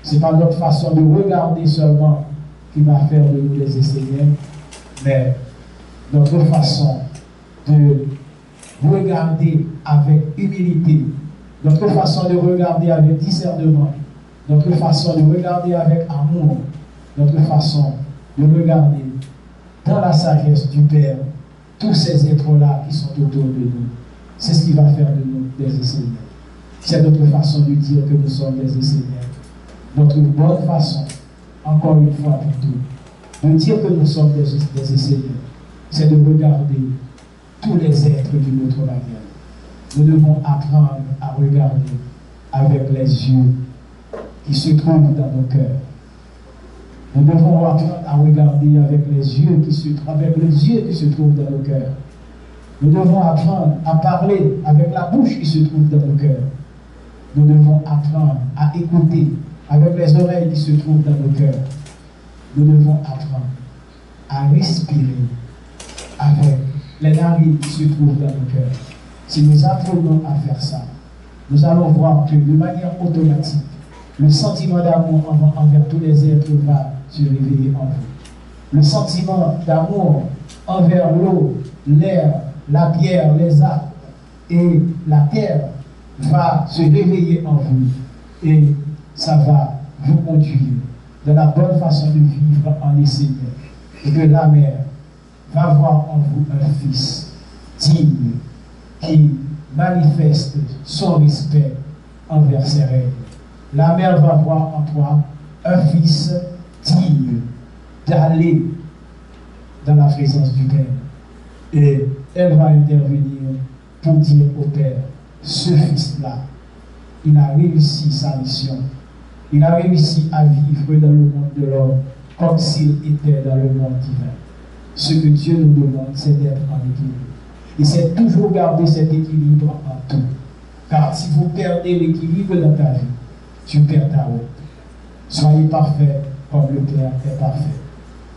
[SPEAKER 5] C'est pas notre façon de regarder seulement qui va faire de nous des enseignants, mais notre façon de regarder avec humilité, notre façon de regarder avec discernement, notre façon de regarder avec amour, notre façon de regarder dans la sagesse du Père tous ces êtres-là qui sont autour de nous. C'est ce qui va faire de nous des enseignants. C'est notre façon de dire que nous sommes des enseignants. Notre bonne façon, encore une fois pour tout, de dire que nous sommes des enseignants, c'est de regarder tous les êtres d'une autre manière. Nous devons apprendre à regarder avec les yeux qui se trouvent dans nos cœurs. Nous devons apprendre à regarder avec les yeux qui se trouvent dans nos cœurs. Nous devons apprendre à parler avec la bouche qui se trouve dans nos cœurs. Nous devons apprendre à écouter avec les oreilles qui se trouvent dans nos cœurs. Nous devons apprendre à respirer avec les narines qui se trouvent dans nos cœurs. Si nous apprenons à faire ça, nous allons voir que de manière automatique, le sentiment d'amour envers tous les êtres va se réveiller en vous. Le sentiment d'amour envers l'eau, l'air, la pierre, les arbres et la terre va se réveiller en vous. Et ça va vous conduire dans la bonne façon de vivre en les Seigneurs. Et que la mère va voir en vous un fils digne qui manifeste son respect envers ses règles. La mère va voir en toi un fils digne d'aller dans la présence du Père. Et elle va intervenir pour dire au Père, ce fils-là, il a réussi sa mission. Il a réussi à vivre dans le monde de l'homme comme s'il était dans le monde divin. Ce que Dieu nous demande, c'est d'être en équilibre. Et c'est toujours garder cet équilibre en tout. Car si vous perdez l'équilibre dans ta vie, tu perds ta route. Soyez parfaits comme le Père est parfait.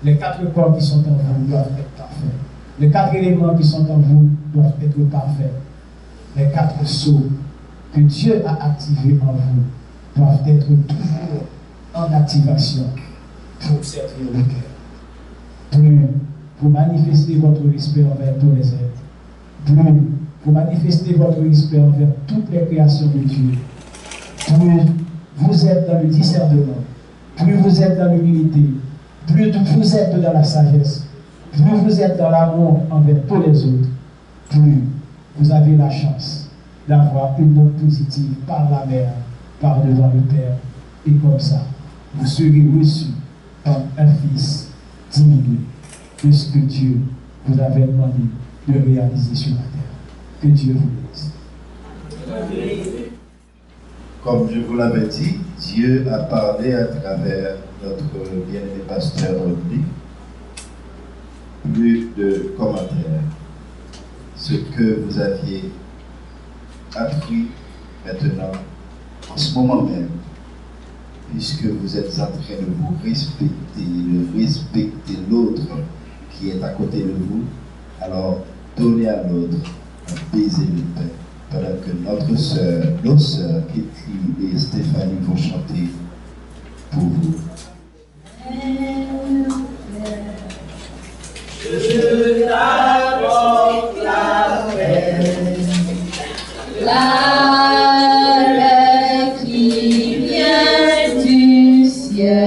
[SPEAKER 5] Les 4 corps qui sont en vous doivent être parfaits. Les 4 éléments qui sont en vous doivent être parfaits. Les 4 sceaux que Dieu a activés en vous doivent être toujours en activation pour servir le cœur. Plus vous manifestez votre respect envers tous les êtres, plus vous manifestez votre respect envers toutes les créations de Dieu, plus vous êtes dans le discernement, plus vous êtes dans l'humilité, plus vous êtes dans la sagesse, plus vous êtes dans l'amour envers tous les autres, plus vous avez la chance d'avoir une note positive par la mère, par devant le Père. Et comme ça, vous serez reçu comme un fils digne de ce que Dieu vous avait demandé de réaliser sur la terre. Que Dieu vous bénisse.
[SPEAKER 1] Comme je vous l'avais dit, Dieu a parlé à travers notre bien-aimé pasteur Rodney. Plus de commentaires. Ce que vous aviez appris maintenant, en ce moment même, puisque vous êtes en train de vous respecter, de respecter l'autre qui est à côté de vous, alors donnez à l'autre un baiser de paix, pendant que nos sœurs, Kitty et Stéphanie vont chanter pour vous.
[SPEAKER 2] Je t'apporte la paix, la paix qui vient du ciel.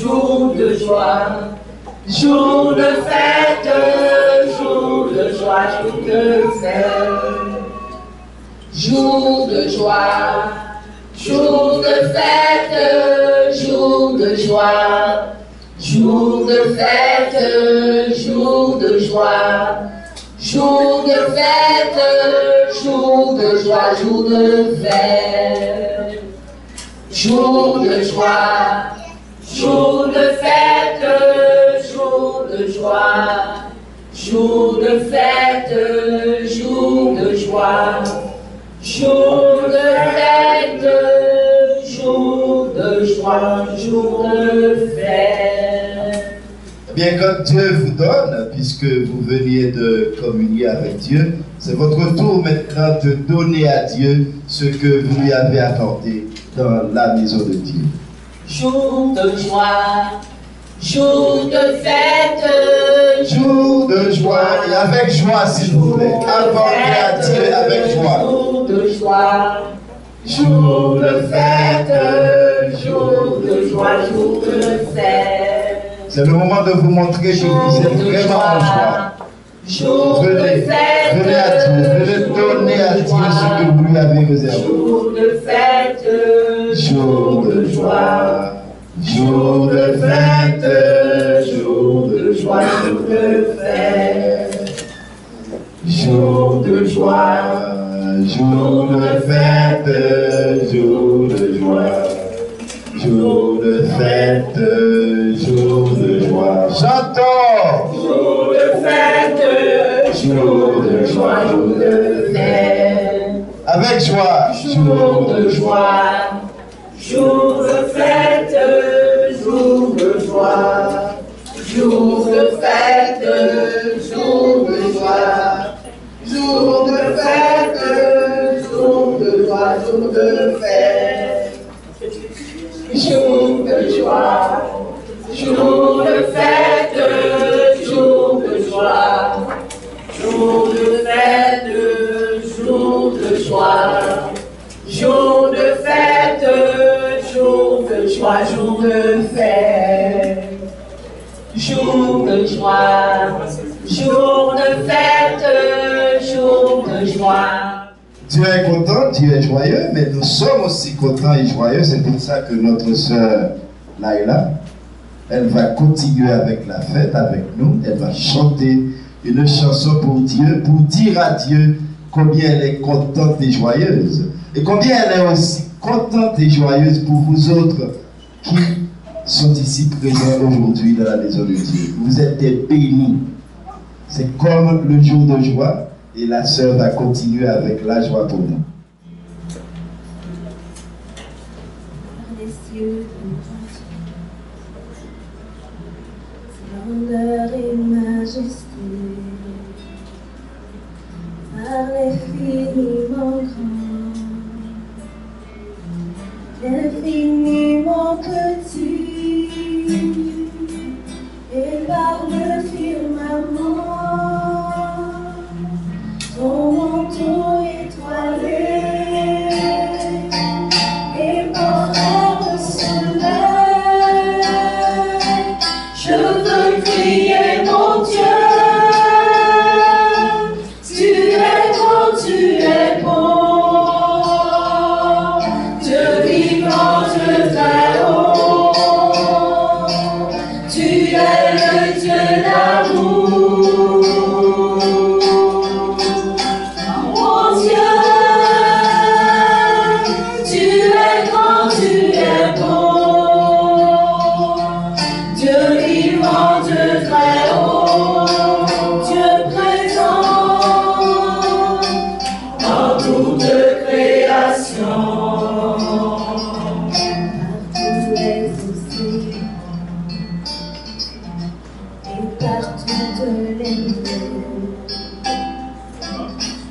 [SPEAKER 2] jour de joie, jour de fête, jour de joie, jour de fête, jour de joie, jour de fête, jour de joie, jour de fête, jour de joie, jour de fête, jour de joie, jour de fête, jour de joie, jour de fête, jour de joie, jour de fête, jour de joie, jour de fête, jour de joie, jour de fête.
[SPEAKER 1] Eh bien, quand Dieu vous donne, puisque vous veniez de communier avec Dieu, c'est votre tour maintenant de donner à Dieu ce que vous lui avez accordé dans la maison de Dieu.
[SPEAKER 2] Jour de joie, jour de fête,
[SPEAKER 1] Jour de joie, et avec joie, s'il vous plaît. Accordez à Dieu avec joie.
[SPEAKER 2] jour de joie, jour de fête, jour de joie, jour de fête.
[SPEAKER 1] C'est le moment de vous montrer que vous êtes vraiment en joie.
[SPEAKER 2] Jour de
[SPEAKER 1] Venez,
[SPEAKER 2] fête,
[SPEAKER 1] venez à Dieu, venez donner à Dieu ce que vous lui avez réservé.
[SPEAKER 2] jour de fête,
[SPEAKER 1] Jour de joie, jour de fête, jour de joie, jour de fête. Jour de joie, jour de fête, jour de joie, jour de fête, jour de joie. Chantons!
[SPEAKER 2] jour de fête, jour de joie, jour de fête.
[SPEAKER 1] Avec joie,
[SPEAKER 2] Jour de joie, jour de fête, jour de joie, jour de fête, jour de joie, jour de fête, jour de joie, jour de fête, jour de joie, jour de fête, jour de joie, jour de fête, jour de joie, jour de fête, jour de joie, jour de fête, jour de joie, jour de fête, jour de joie.
[SPEAKER 1] Dieu est content, Dieu est joyeux, mais nous sommes aussi contents et joyeux. C'est pour ça que notre sœur Laïla, elle va continuer avec la fête avec nous. Elle va chanter une chanson pour Dieu, pour dire à Dieu combien elle est contente et joyeuse. Et combien elle est aussi contente et joyeuse pour vous autres qui sont ici présents aujourd'hui dans la maison de Dieu. Vous êtes des bénis. C'est comme le jour de joie. Et la sœur va continuer avec la joie pour nous.
[SPEAKER 6] Les cieux, splendeur et majesté, par l'infiniment grand, l'infiniment petit, et par le firmament. Ton manteau étoilé et par le soleil, je veux crier mon Dieu, tu es grand, tu es beau, Dieu vivant, Dieu très haut, tu es le Dieu d'amour.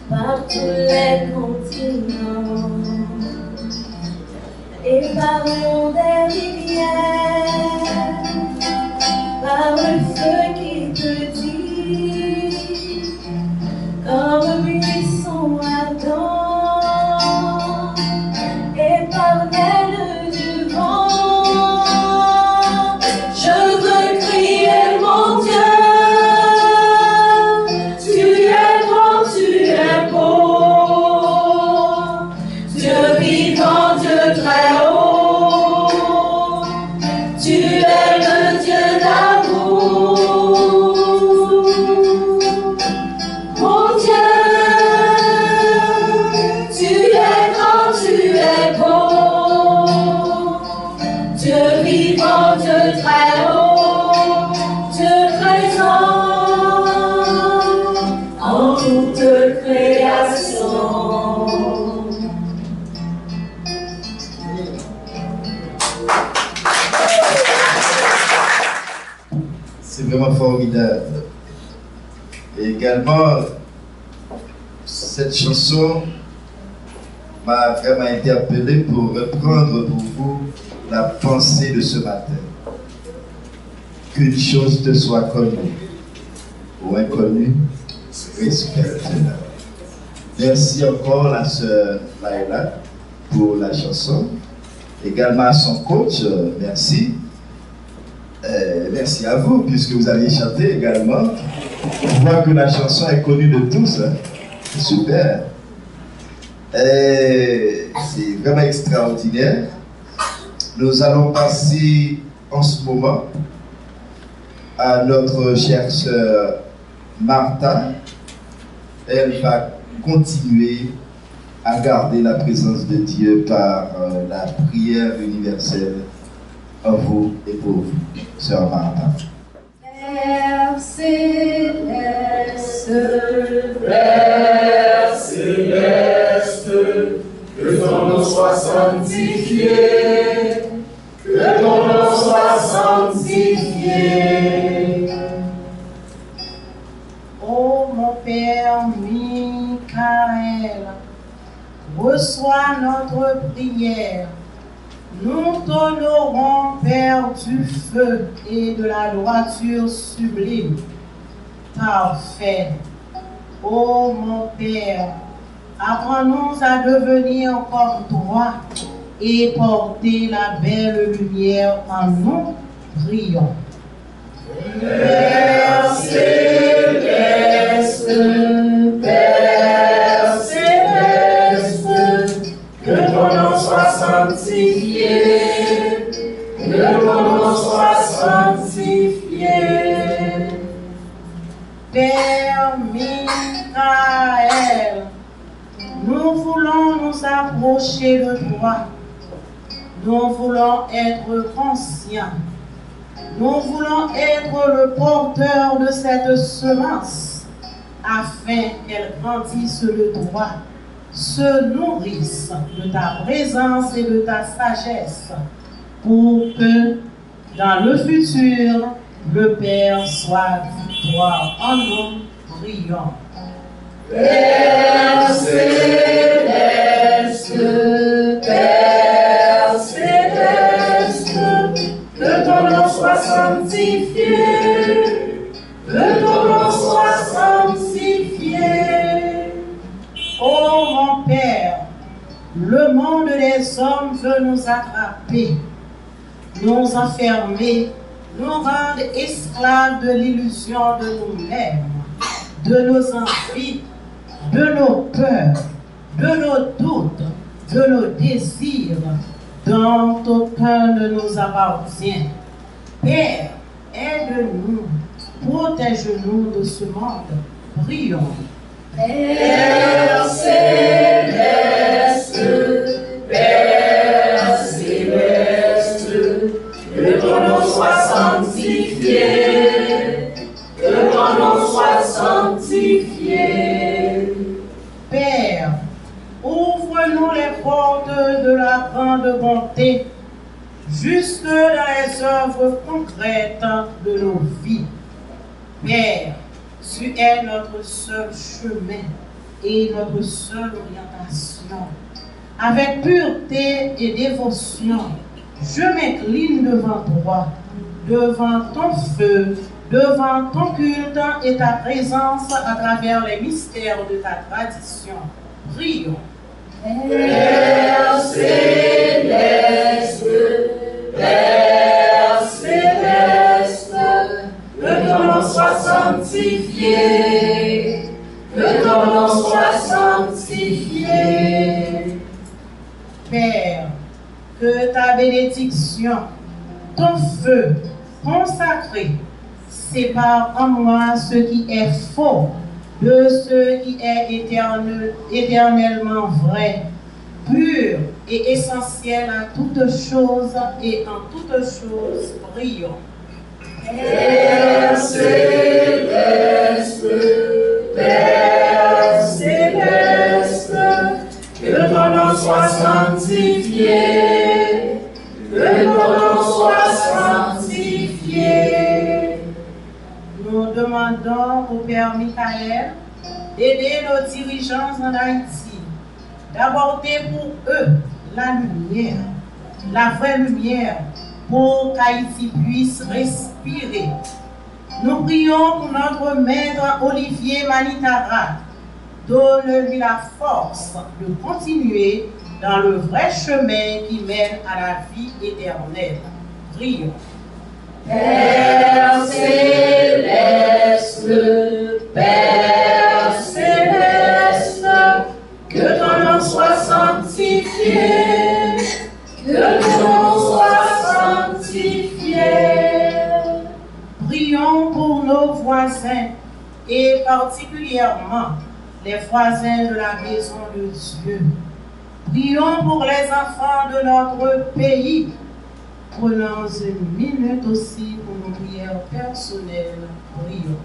[SPEAKER 6] Par tous les continents et par l'onde des rivières, par le feu qui te dit, comme buisson ardent, et par l'aile du vent,
[SPEAKER 1] C'est vraiment formidable. Et également, cette chanson m'a vraiment interpellé pour reprendre pour vous la pensée de ce matin. Qu'une chose te soit connue ou inconnue, respecte-la. Merci encore la sœur Laila pour la chanson. Également à son coach, merci. Merci à vous, puisque vous allez chanter également. On voit que la chanson est connue de tous. Hein. Super. C'est vraiment extraordinaire. Nous allons passer en ce moment à notre chère sœur Martha. Elle va continuer à garder la présence de Dieu par la prière universelle en vous et pour vous, sœur Martha.
[SPEAKER 6] Père céleste,
[SPEAKER 3] Père céleste, que ton nom soit sanctifié, que ton nom soit sanctifié.
[SPEAKER 7] Ô mon Père Michael, reçois notre prière. Nous t'honorons, Père du feu et de la droiture sublime. Parfait. Ô mon Père, apprends-nous à devenir comme toi et porter la belle lumière en nous. Prions.
[SPEAKER 3] Père céleste, Père céleste, que ton nom soit sanctifié, que ton nom soit sanctifié.
[SPEAKER 7] Père Michael, nous voulons nous approcher de toi. Nous voulons être conscients. Nous voulons être le porteur de cette semence afin qu'elle grandisse de toi, se nourrisse de ta présence et de ta sagesse pour que dans le futur, le Père soit victoire. En nous, prions.
[SPEAKER 3] Père céleste, Père céleste, que ton nom soit sanctifié, que ton nom soit sanctifié.
[SPEAKER 7] Oh mon Père, le monde des hommes veut nous attraper, nous enfermer, nous rendre esclaves de l'illusion de nous-mêmes, de nos envies, de nos peurs, de nos doutes, de nos désirs, dont aucun ne nous appartient. Père, aide-nous, protège-nous de ce monde. Prions.
[SPEAKER 3] Père céleste, Père céleste, que ton nom soit sanctifié, que ton nom soit sanctifié.
[SPEAKER 7] Père, ouvre-nous les portes de la grande bonté, jusque dans les œuvres concrètes de nos vies. Père, tu es notre seul chemin et notre seule orientation. Avec pureté et dévotion, je m'incline devant toi, devant ton feu, devant ton culte et ta présence à travers les mystères de ta tradition. Prions.
[SPEAKER 3] Père céleste, Père céleste, que ton nom soit sanctifié, que ton nom soit sanctifié.
[SPEAKER 7] Père, que ta bénédiction, ton feu consacré, sépare en moi ce qui est faux de ce qui est éternellement vrai, pur et essentiel à toutes choses et en toutes choses, prions.
[SPEAKER 3] Père céleste, Père céleste, que ton nom soit sanctifié, que ton nom soit sanctifié.
[SPEAKER 7] demandons au Père Michael d'aider nos dirigeants en Haïti, d'apporter pour eux la lumière, la vraie lumière, pour qu'Haïti puisse respirer. Nous prions pour notre maître Olivier Manitara. Donne-lui la force de continuer dans le vrai chemin qui mène à la vie éternelle. Prions.
[SPEAKER 2] Père céleste, Père céleste, que ton nom soit sanctifié, que ton nom soit sanctifié.
[SPEAKER 7] Prions pour nos voisins et particulièrement les voisins de la maison de Dieu. Prions pour les enfants de notre pays. Prenons une minute aussi pour nos prières personnelles. Prions.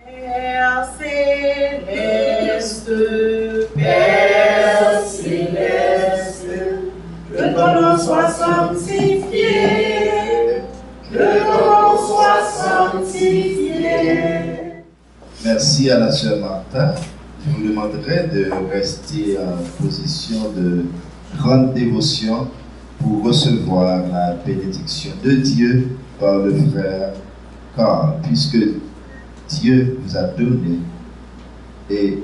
[SPEAKER 7] Père céleste,
[SPEAKER 2] Père céleste, que ton nom soit sanctifié, que ton nom soit sanctifié.
[SPEAKER 1] Merci à la sœur Martha. Je vous demanderai de rester en position de grande dévotion pour recevoir la bénédiction de Dieu par le frère Carl, puisque Dieu vous a donné et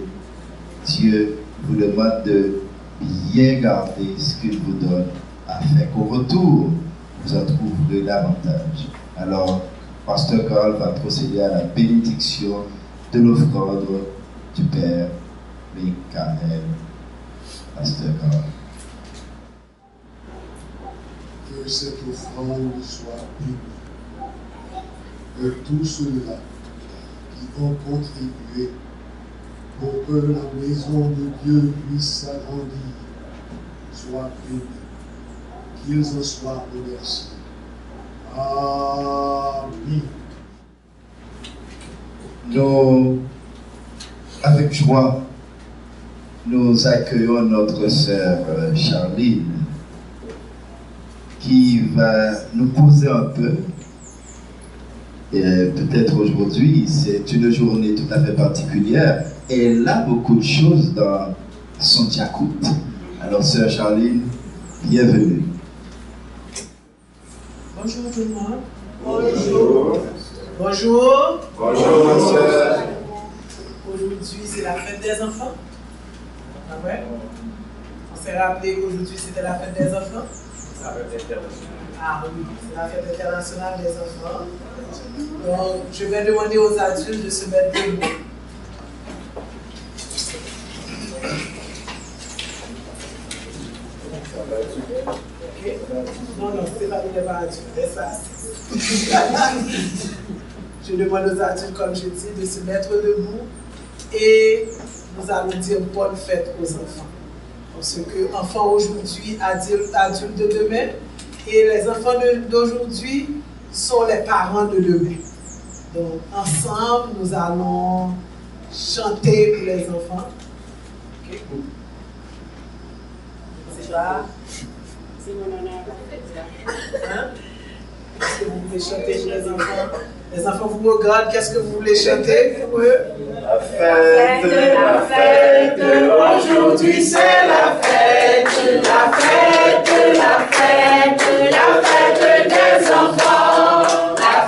[SPEAKER 1] Dieu vous demande de bien garder ce qu'il vous donne afin qu'au retour, vous en trouverez davantage. Alors, Pasteur Carl va procéder à la bénédiction de l'offrande du Père Michael. Pasteur Carl.
[SPEAKER 8] Que cette offrande soit bénie. Que tous ceux-là qui ont contribué pour que la maison de Dieu puisse s'agrandir soient bénis. Qu'ils en soient remerciés. Amen.
[SPEAKER 1] Nous, avec joie, nous accueillons notre sœur Charline qui va nous causer un peu. Et peut-être aujourd'hui, c'est une journée tout à fait particulière et elle a beaucoup de choses dans son diacoute. Alors, sœur Charline, bienvenue.
[SPEAKER 7] Bonjour tout le monde.
[SPEAKER 1] Bonjour.
[SPEAKER 7] Bonjour.
[SPEAKER 1] Bonjour, ma sœur.
[SPEAKER 7] Aujourd'hui, c'est la fête des enfants. Ah ouais? On s'est rappelé qu'aujourd'hui, c'était la fête des enfants. Ah oui, c'est la fête internationale des enfants. Donc, je vais demander aux adultes de se mettre debout. Ok? Non, c'est pas bien pas adulte, c'est ça. Je demande aux adultes, comme je dis, de se mettre debout et nous allons dire bonne fête aux enfants. Parce que enfants aujourd'hui, adultes de demain, et les enfants d'aujourd'hui sont les parents de demain. Donc, ensemble, nous allons chanter pour les enfants. Okay. C'est ça. C'est mon honneur. Hein? Qu'est-ce que vous voulez chanter pour les enfants? Les enfants vous regardent, qu'est-ce que vous voulez chanter pour eux?
[SPEAKER 3] La fête, aujourd'hui c'est la fête, la fête, la fête, la fête des enfants. La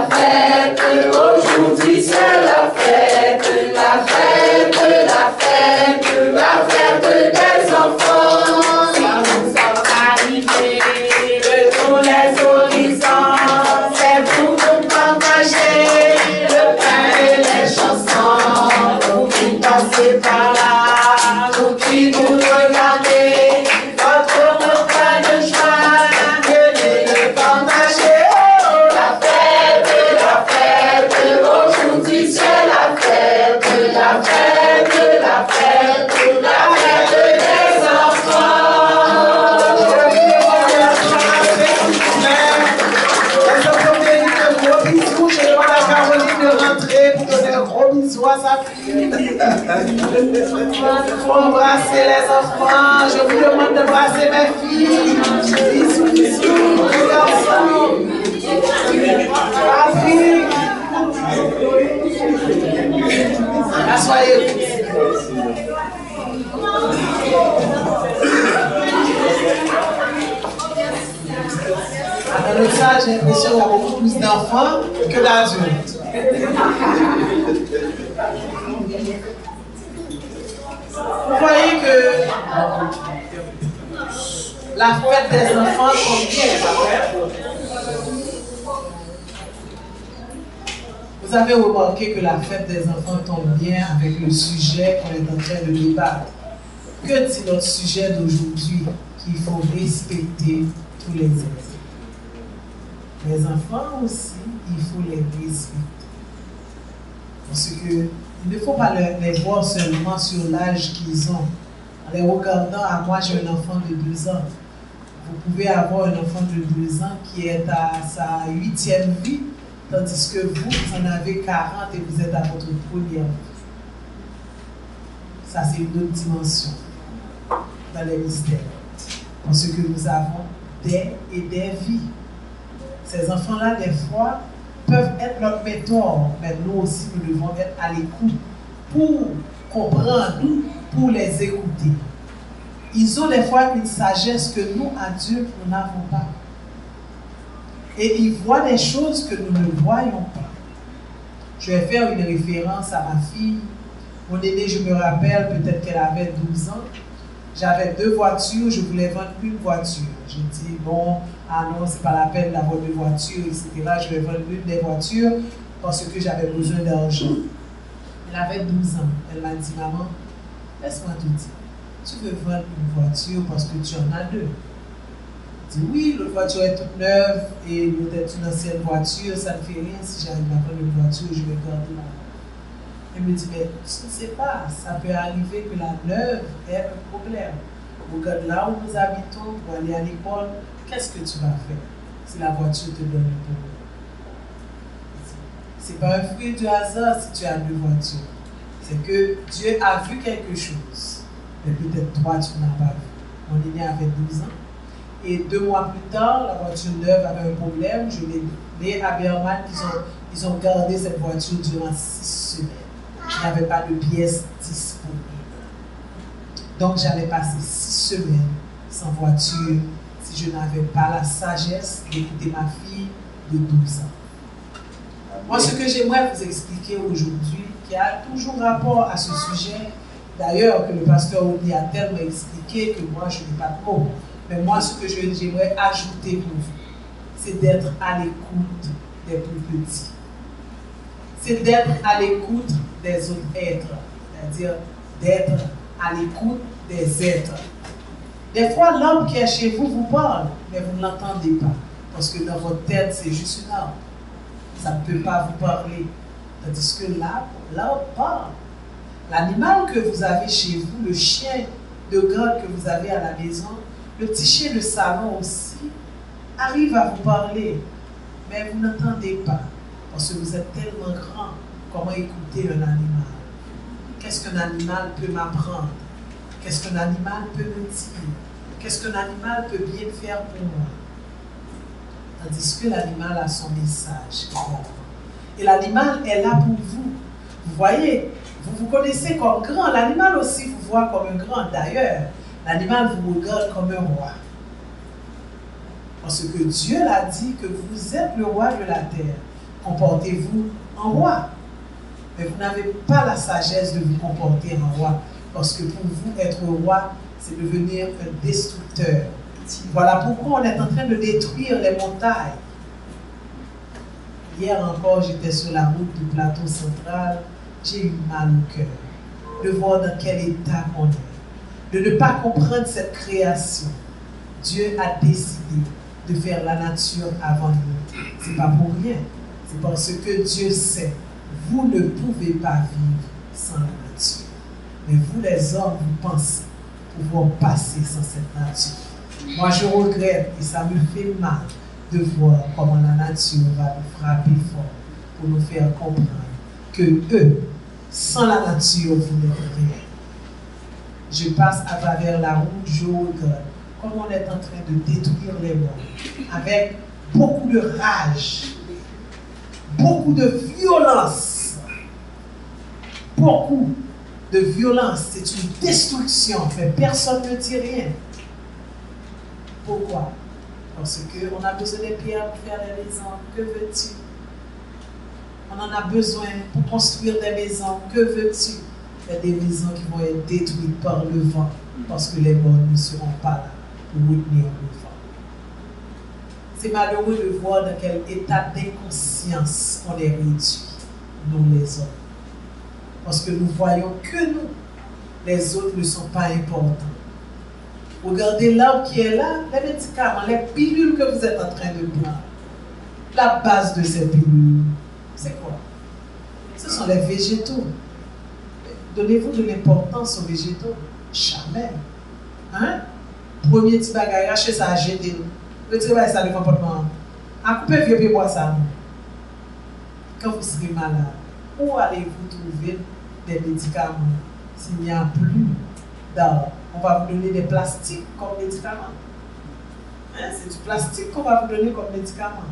[SPEAKER 3] fête, aujourd'hui c'est la fête, la fête, la fête, la fête des enfants. Ça nous a arrivé de tous les horizons, c'est pour nous partager le pain et les chansons. Nous qui passez par là, nous qui nous regardez, votre repas de joie, venez le partager. La fête, aujourd'hui c'est la fête, la fête, la fête, la fête des enfants.
[SPEAKER 7] Les enfants méritent un gros bisou. Je demande à Caroline de rentrer pour donner un gros bisou à sa fille. Il faut embrasser les enfants. Je vous demande d'embrasser mes filles. Bisous, bisous, les garçons. de ça, j'ai l'impression qu'il y a beaucoup plus d'enfants que d'adultes. Vous voyez que la fête des enfants tombe bien, pas vrai? Vous avez remarqué que la fête des enfants tombe bien avec le sujet qu'on est en train de débattre. Que dit notre sujet d'aujourd'hui? Qu'il faut respecter tous les êtres. Les enfants aussi, il faut les respecter. Parce que il ne faut pas les voir seulement sur l'âge qu'ils ont. En les regardant, moi j'ai un enfant de 2 ans. Vous pouvez avoir un enfant de 2 ans qui est à sa 8e vie, tandis que vous en avez 40 et vous êtes à votre première vie. Ça, c'est une autre dimension dans les mystères. Parce que nous avons des et des vies. Ces enfants-là, des fois, peuvent être notre mentor, mais nous aussi, nous devons être à l'écoute pour comprendre, pour les écouter. Ils ont des fois une sagesse que nous, adultes, nous n'avons pas. Et ils voient des choses que nous ne voyons pas. Je vais faire une référence à ma fille. Mon aînée, je me rappelle, peut-être qu'elle avait 12 ans. J'avais 2 voitures, je voulais vendre une voiture. J'ai dit, bon, ah non, c'est pas la peine d'avoir 2 voitures, etc. Je vais vendre une des voitures parce que j'avais besoin d'argent. Elle avait 12 ans. Elle m'a dit, maman, laisse-moi te dire, tu veux vendre une voiture parce que tu en as 2. Je dis, oui, l'autre voiture est toute neuve et l'autre est une ancienne voiture, ça ne fait rien. Si j'arrive à vendre une voiture, je vais garder la. Elle me dit, mais tu ne sais pas, ça peut arriver que la neuve ait un problème. Regarde là où nous habitons, pour aller à l'école, qu'est-ce que tu vas faire si la voiture te donne un problème? Ce n'est pas un fruit du hasard si tu as 2 voitures. C'est que Dieu a vu quelque chose, mais peut-être toi, tu n'as pas vu. Mon aîné avait 12 ans. Et 2 mois plus tard, la voiture neuve avait un problème. Je l'ai donné à Berman, ils ont gardé cette voiture durant 6 semaines. Je n'avais pas de pièces disponibles. Donc, j'allais passer 6 semaines sans voiture si je n'avais pas la sagesse d'écouter ma fille de 12 ans. Moi, ce que j'aimerais vous expliquer aujourd'hui, qui a toujours rapport à ce sujet, d'ailleurs, que le pasteur Obi a tellement expliqué que moi, je n'ai pas de mots. Mais moi, ce que j'aimerais ajouter pour vous, c'est d'être à l'écoute des plus petits. C'est d'être à l'écoute des autres êtres, c'est-à-dire d'être à l'écoute des êtres. Des fois, l'homme qui est chez vous vous parle, mais vous ne l'entendez pas, parce que dans votre tête, c'est juste une arme. Ça ne peut pas vous parler. Tandis que l'arbre parle. L'animal que vous avez chez vous, le chien de garde que vous avez à la maison, le petit chien de salon aussi, arrive à vous parler, mais vous n'entendez pas. Parce que vous êtes tellement grand, comment écouter un animal? Qu'est-ce qu'un animal peut m'apprendre? Qu'est-ce qu'un animal peut me dire? Qu'est-ce qu'un animal peut bien faire pour moi? Tandis que l'animal a son message. Et l'animal est là pour vous. Vous voyez, vous vous connaissez comme grand. L'animal aussi vous voit comme un grand. D'ailleurs, l'animal vous regarde comme un roi. Parce que Dieu l'a dit que vous êtes le roi de la terre. Comportez-vous en roi. Mais vous n'avez pas la sagesse de vous comporter en roi. Parce que pour vous, être roi, c'est devenir un destructeur. Voilà pourquoi on est en train de détruire les montagnes. Hier encore, j'étais sur la route du plateau central. J'ai eu mal au cœur de voir dans quel état on est. De ne pas comprendre cette création. Dieu a décidé de faire la nature avant nous. Ce n'est pas pour rien. C'est parce que Dieu sait, vous ne pouvez pas vivre sans la nature. Mais vous les hommes, vous pensez pouvoir passer sans cette nature. Moi je regrette et ça me fait mal de voir comment la nature va nous frapper fort pour nous faire comprendre que eux, sans la nature, vous n'êtes rien. Je passe à travers la route, je regarde comment on est en train de détruire les mondes avec beaucoup de rage, beaucoup de violence. Beaucoup de violence, c'est une destruction, mais personne ne dit rien. Pourquoi? Parce qu'on a besoin des pierres pour faire des maisons. Que veux-tu? On en a besoin pour construire des maisons. Que veux-tu? Il y a des maisons qui vont être détruites par le vent parce que les bonnes ne seront pas là pour retenir le vent. C'est malheureux de voir dans quel état d'inconscience on est réduit, nous les hommes. Parce que nous voyons que nous, les autres ne sont pas importants. Regardez l'arbre qui est là, les médicaments, les pilules que vous êtes en train de prendre. La base de ces pilules, c'est quoi? Ce sont les végétaux. Donnez-vous de l'importance aux végétaux. Jamais. Hein? Premier petit bagage, achetez ça, jetez-le. Le travail, ça ne va pas de moi. À couper vieux puis boire ça. Quand vous serez malade, où allez-vous trouver des médicaments s'il n'y a plus d'arbres? On va vous donner des plastiques comme médicaments. Hein? C'est du plastique qu'on va vous donner comme médicament.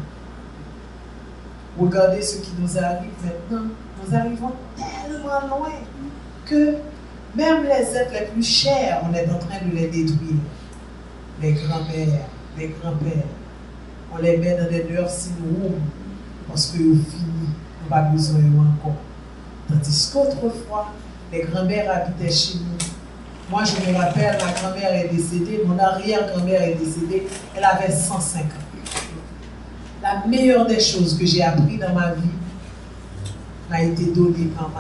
[SPEAKER 7] Regardez ce qui nous arrive maintenant. Nous arrivons tellement loin que même les êtres les plus chers, on est en train de les détruire. Les grands-mères, les grands-pères, on les met dans des nursing rooms parce qu'au fini, on n'a pas besoin encore. Tandis qu'autrefois, les grands-mères habitaient chez nous. Moi, je me rappelle, ma grand-mère est décédée, mon arrière-grand-mère est décédée, elle avait 105 ans. La meilleure des choses que j'ai appris dans ma vie m'a été donnée par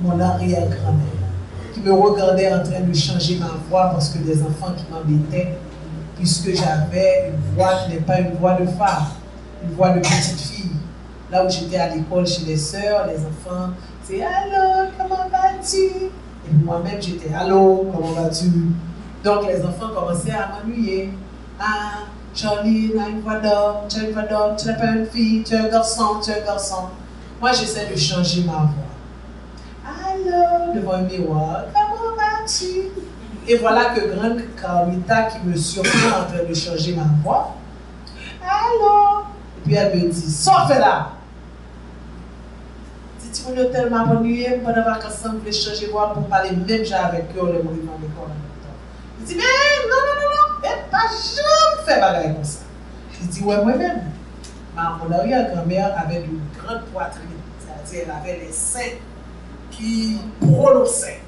[SPEAKER 7] mon arrière-grand-mère, qui me regardait en train de changer ma voix parce que des enfants qui m'embêtaient, puisque j'avais une voix qui n'est pas une voix de femme, une voix de petite fille. Là où j'étais à l'école chez les sœurs, les enfants, c'est « Allô, comment vas-tu ?» Et moi-même, j'étais « Allô, comment vas-tu ?» Donc les enfants commençaient à m'ennuyer. « Ah, Charlie, tu as une voix d'homme, tu n'es pas une fille, tu es un garçon, tu es un garçon. » Moi, j'essaie de changer ma voix. « Allô, devant un miroir, comment vas-tu ?» Et voilà que grande Carmita qui me surprend en train de changer ma voix. « Allô ?» Et puis elle me dit « Sors là !» Si tu veux tellement m'ennuyer, pendant les vacances, je voulais changer de voix pour parler même déjà avec eux, les mots dans l'école en même temps. Il dit, mais non, mais pas jamais fait bagarre comme ça. Je dis, ouais, moi-même. Mon arrière-grand-mère avait une grande poitrine, c'est-à-dire elle avait les seins qui prononçaient.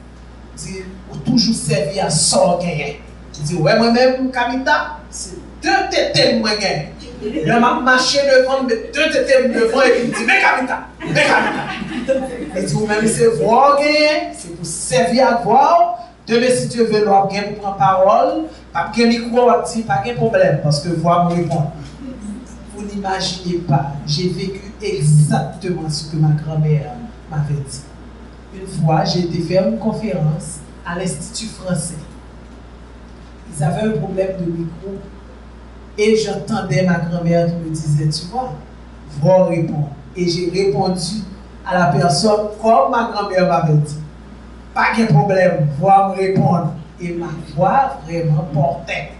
[SPEAKER 7] Il dit, ou toujours servi à sorguer. Je dis, ouais, moi-même, Kamita, c'est 2 tétés moi gagné. Il m'a marché devant, mais 2 tétés devant, et il me dit, mais Kamita. Il dit, vous-même, c'est voir gagner, c'est pour servir à voir. Demain, si Dieu veut, nous allons prendre parole, pas de micro, pas de problème, parce que voir me répond. Vous n'imaginez pas, j'ai vécu exactement ce que ma grand-mère m'avait dit. Une fois, j'ai été faire une conférence à l'Institut français. Ils avaient un problème de micro et j'entendais ma grand-mère qui me disait, tu vois, voir répondre. Et j'ai répondu à la personne comme ma grand-mère m'avait dit. Pas de problème, voir me répondre. Et ma voix vraiment portait.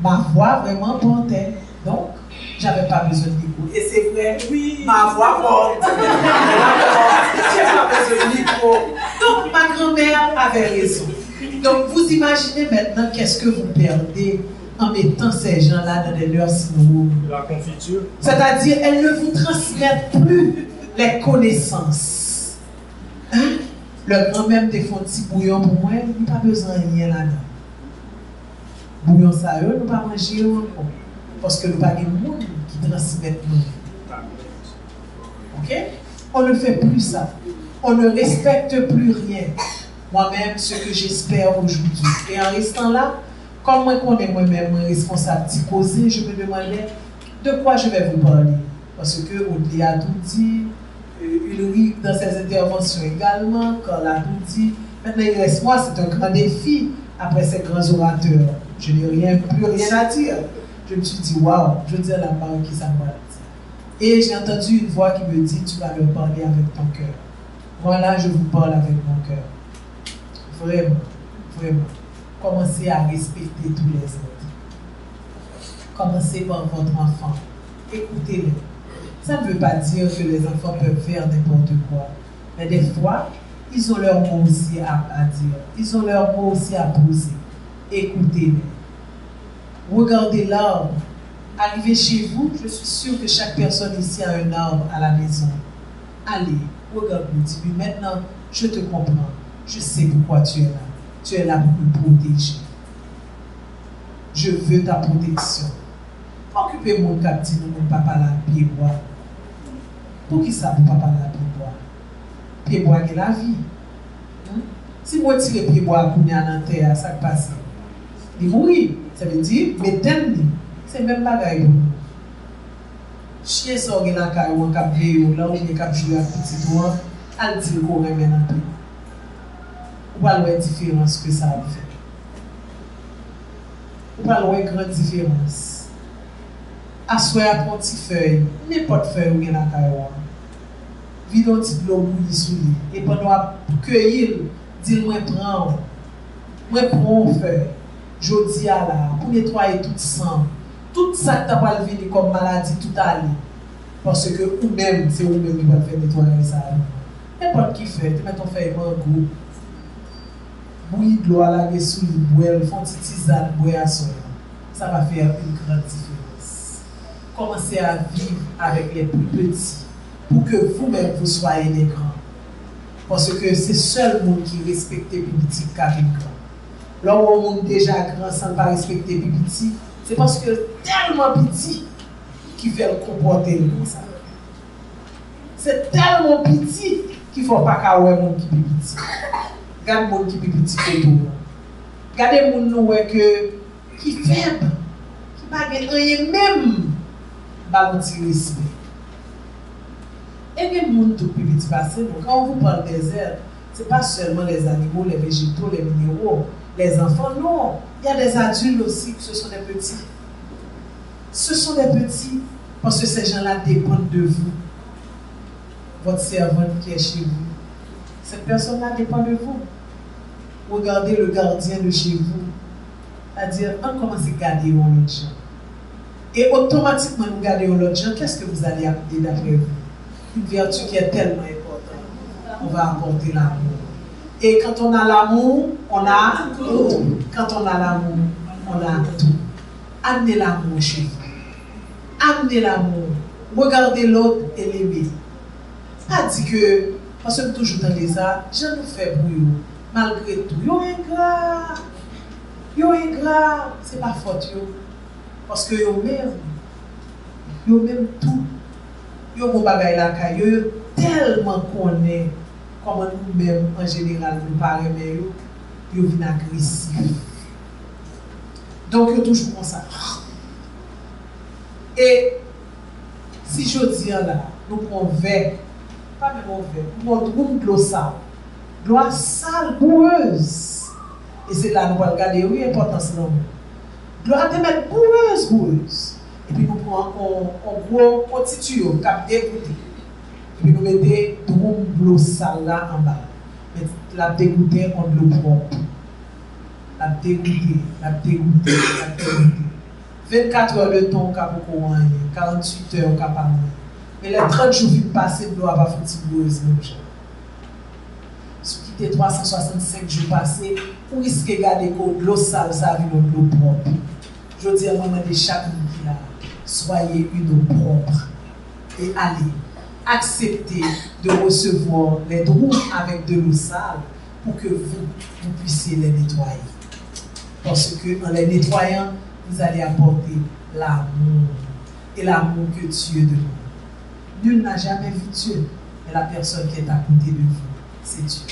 [SPEAKER 7] Ma voix vraiment portait. Donc, j'avais pas besoin de micro. Et c'est vrai, oui, ma voix porte. J'ai pas besoin de micro. Donc, ma grand-mère avait raison. Donc, vous imaginez maintenant qu'est-ce que vous perdez en mettant ces gens-là dans des nursing rooms.
[SPEAKER 4] La confiture.
[SPEAKER 7] C'est-à-dire, elles ne vous transmettent plus les connaissances. Hein? Le grand même te font un petit bouillon pour moi, il n'y a pas besoin de rien là-dedans. Bouillon ça, nous ne pas manger encore. Parce que nous n'avons pas de monde qui transmettent nous. Ok? On ne fait plus ça. On ne respecte plus rien. Moi-même, ce que j'espère aujourd'hui. Et en restant là, comme moi connais moi-même mon responsable d'y causer, je me demandais de quoi je vais vous parler. Parce que Audrey a tout dit, Ulrich dans ses interventions également, Carl a tout dit. Maintenant il reste moi, c'est un grand défi après ces grands orateurs. Je n'ai plus rien à dire. Je me suis dit, waouh, je dis à la parole qui ça me va dire. Et j'ai entendu une voix qui me dit, tu vas leur parler avec ton cœur. Voilà, je vous parle avec mon cœur. Vraiment, vraiment. Commencez à respecter tous les autres. Commencez par votre enfant. Écoutez-les. Ça ne veut pas dire que les enfants peuvent faire n'importe quoi. Mais des fois, ils ont leur mot aussi à dire. Ils ont leur mot aussi à poser. Écoutez-les. Regardez l'arbre. Arrivez chez vous, je suis sûr que chaque personne ici a un arbre à la maison. Allez, regarde-le, dis-lui, maintenant, je te comprends. Je sais pourquoi tu es là. Tu es là pour me protéger. Je veux ta protection. Occupez mon captif, mon papa là, pied bois. Pour qui ça, pour papa là, pied bois? Pied bois qui est la vie. Si moi tire pied bois pour aller en terre, ça passe. Il mourit. Ça veut dire, mais c'est même bagaille pour nous. Chien sort dans la caille ou en cap de là où il cap jouer avec petit doigt, elle dit qu'on remet dans le pays. Ou pas la différence que ça a fait. Ou pas la grande différence. Assoyer à petit feuille, n'importe feuille ou dans la caille. Vide un petit de l'eau bouillie sous lui. Et pendant cueillir, dis-moi prends une feuille. Je dis à la, pour nettoyer tout sang, tout ça que tu as pas venir comme maladie, tout aller. Parce que ou-même, c'est ou-même qui va faire nettoyer ça. N'importe qui fait, tu mets ton feuille mango, bouillir de l'eau à la sous le boire, font une petite tisane, boire à soi. Ça va faire une grande différence. Commencez à vivre avec les plus petits pour que vous-même vous soyez des grands. Parce que c'est seul monde qui respecte les petits qui a grand. Là où on est déjà grand sans pas respecter les petits, c'est parce que tellement petit qui fait le comporter comme ça. C'est tellement petit qu'il ne faut pas qu'il y ait un monde qui est petit. Regardez le monde qui est petit que tout. Regardez le monde qui est faible, qui n'a pas rien même, pas un petit respect. Et les gens tout petit passé, donc quand on vous parle des herbes, ce n'est pas seulement les animaux, les végétaux, les minéraux, les enfants, non. Il y a des adultes aussi, ce sont des petits. Ce sont des petits, parce que ces gens-là dépendent de vous. Votre servante qui est chez vous, cette personne-là dépend de vous. Regardez le gardien de chez vous, c'est-à-dire, on commence à garder l'autre gens. Et automatiquement, nous gardons l'autre gens, qu'est-ce que vous allez apporter d'après vous? Une vertu qui est tellement importante. On va apporter l'amour. Et quand on a l'amour, on a tout. Quand on a l'amour, on a tout. Amenez l'amour chez vous. Amenez l'amour. Regardez l'autre et l'aimer. Pas dit que, parce que toujours dans les arts, je nous fais pour vous. Malgré tout, yo ingrat. Yo ingrat. C'est pas faute yo. Parce que yo même tout. Yo mon bagay la caille, yo tellement connaît comment nous-mêmes en général nous parlons, mais yo vient agressif. Donc yo toujours comme ça. Et si je dis là, nous prenons verre, pas même un verre, nous prenons de l'eau sale. De l'eau sale, boueuse. Et c'est là nous allons regarder, oui, l'importance de l'eau. De l'eau à te mettre boueuse. Et puis nous prenons un gros petit tuyau qui a dégoûté. Et puis nous mettons de l'eau sale là en bas. Mais la dégoûter en de l'eau propre. La dégoûter. 24 heures de temps, on a 48 heures, on a pas moins. Mais les 30 jours qui passent, de l'eau n'a pas fait de boueuse. Si vous quittez 365 jours passés, vous risquez de garder de l'eau sale, ça vient de l'eau propre. Je dis à moi de chaque monde qui là, soyez une eau propre et allez accepter de recevoir les drôles avec de l'eau sale pour que vous puissiez les nettoyer. Parce que en les nettoyant, vous allez apporter l'amour et l'amour que Dieu de nous. Nul n'a jamais vu Dieu, mais la personne qui est à côté de vous, c'est Dieu.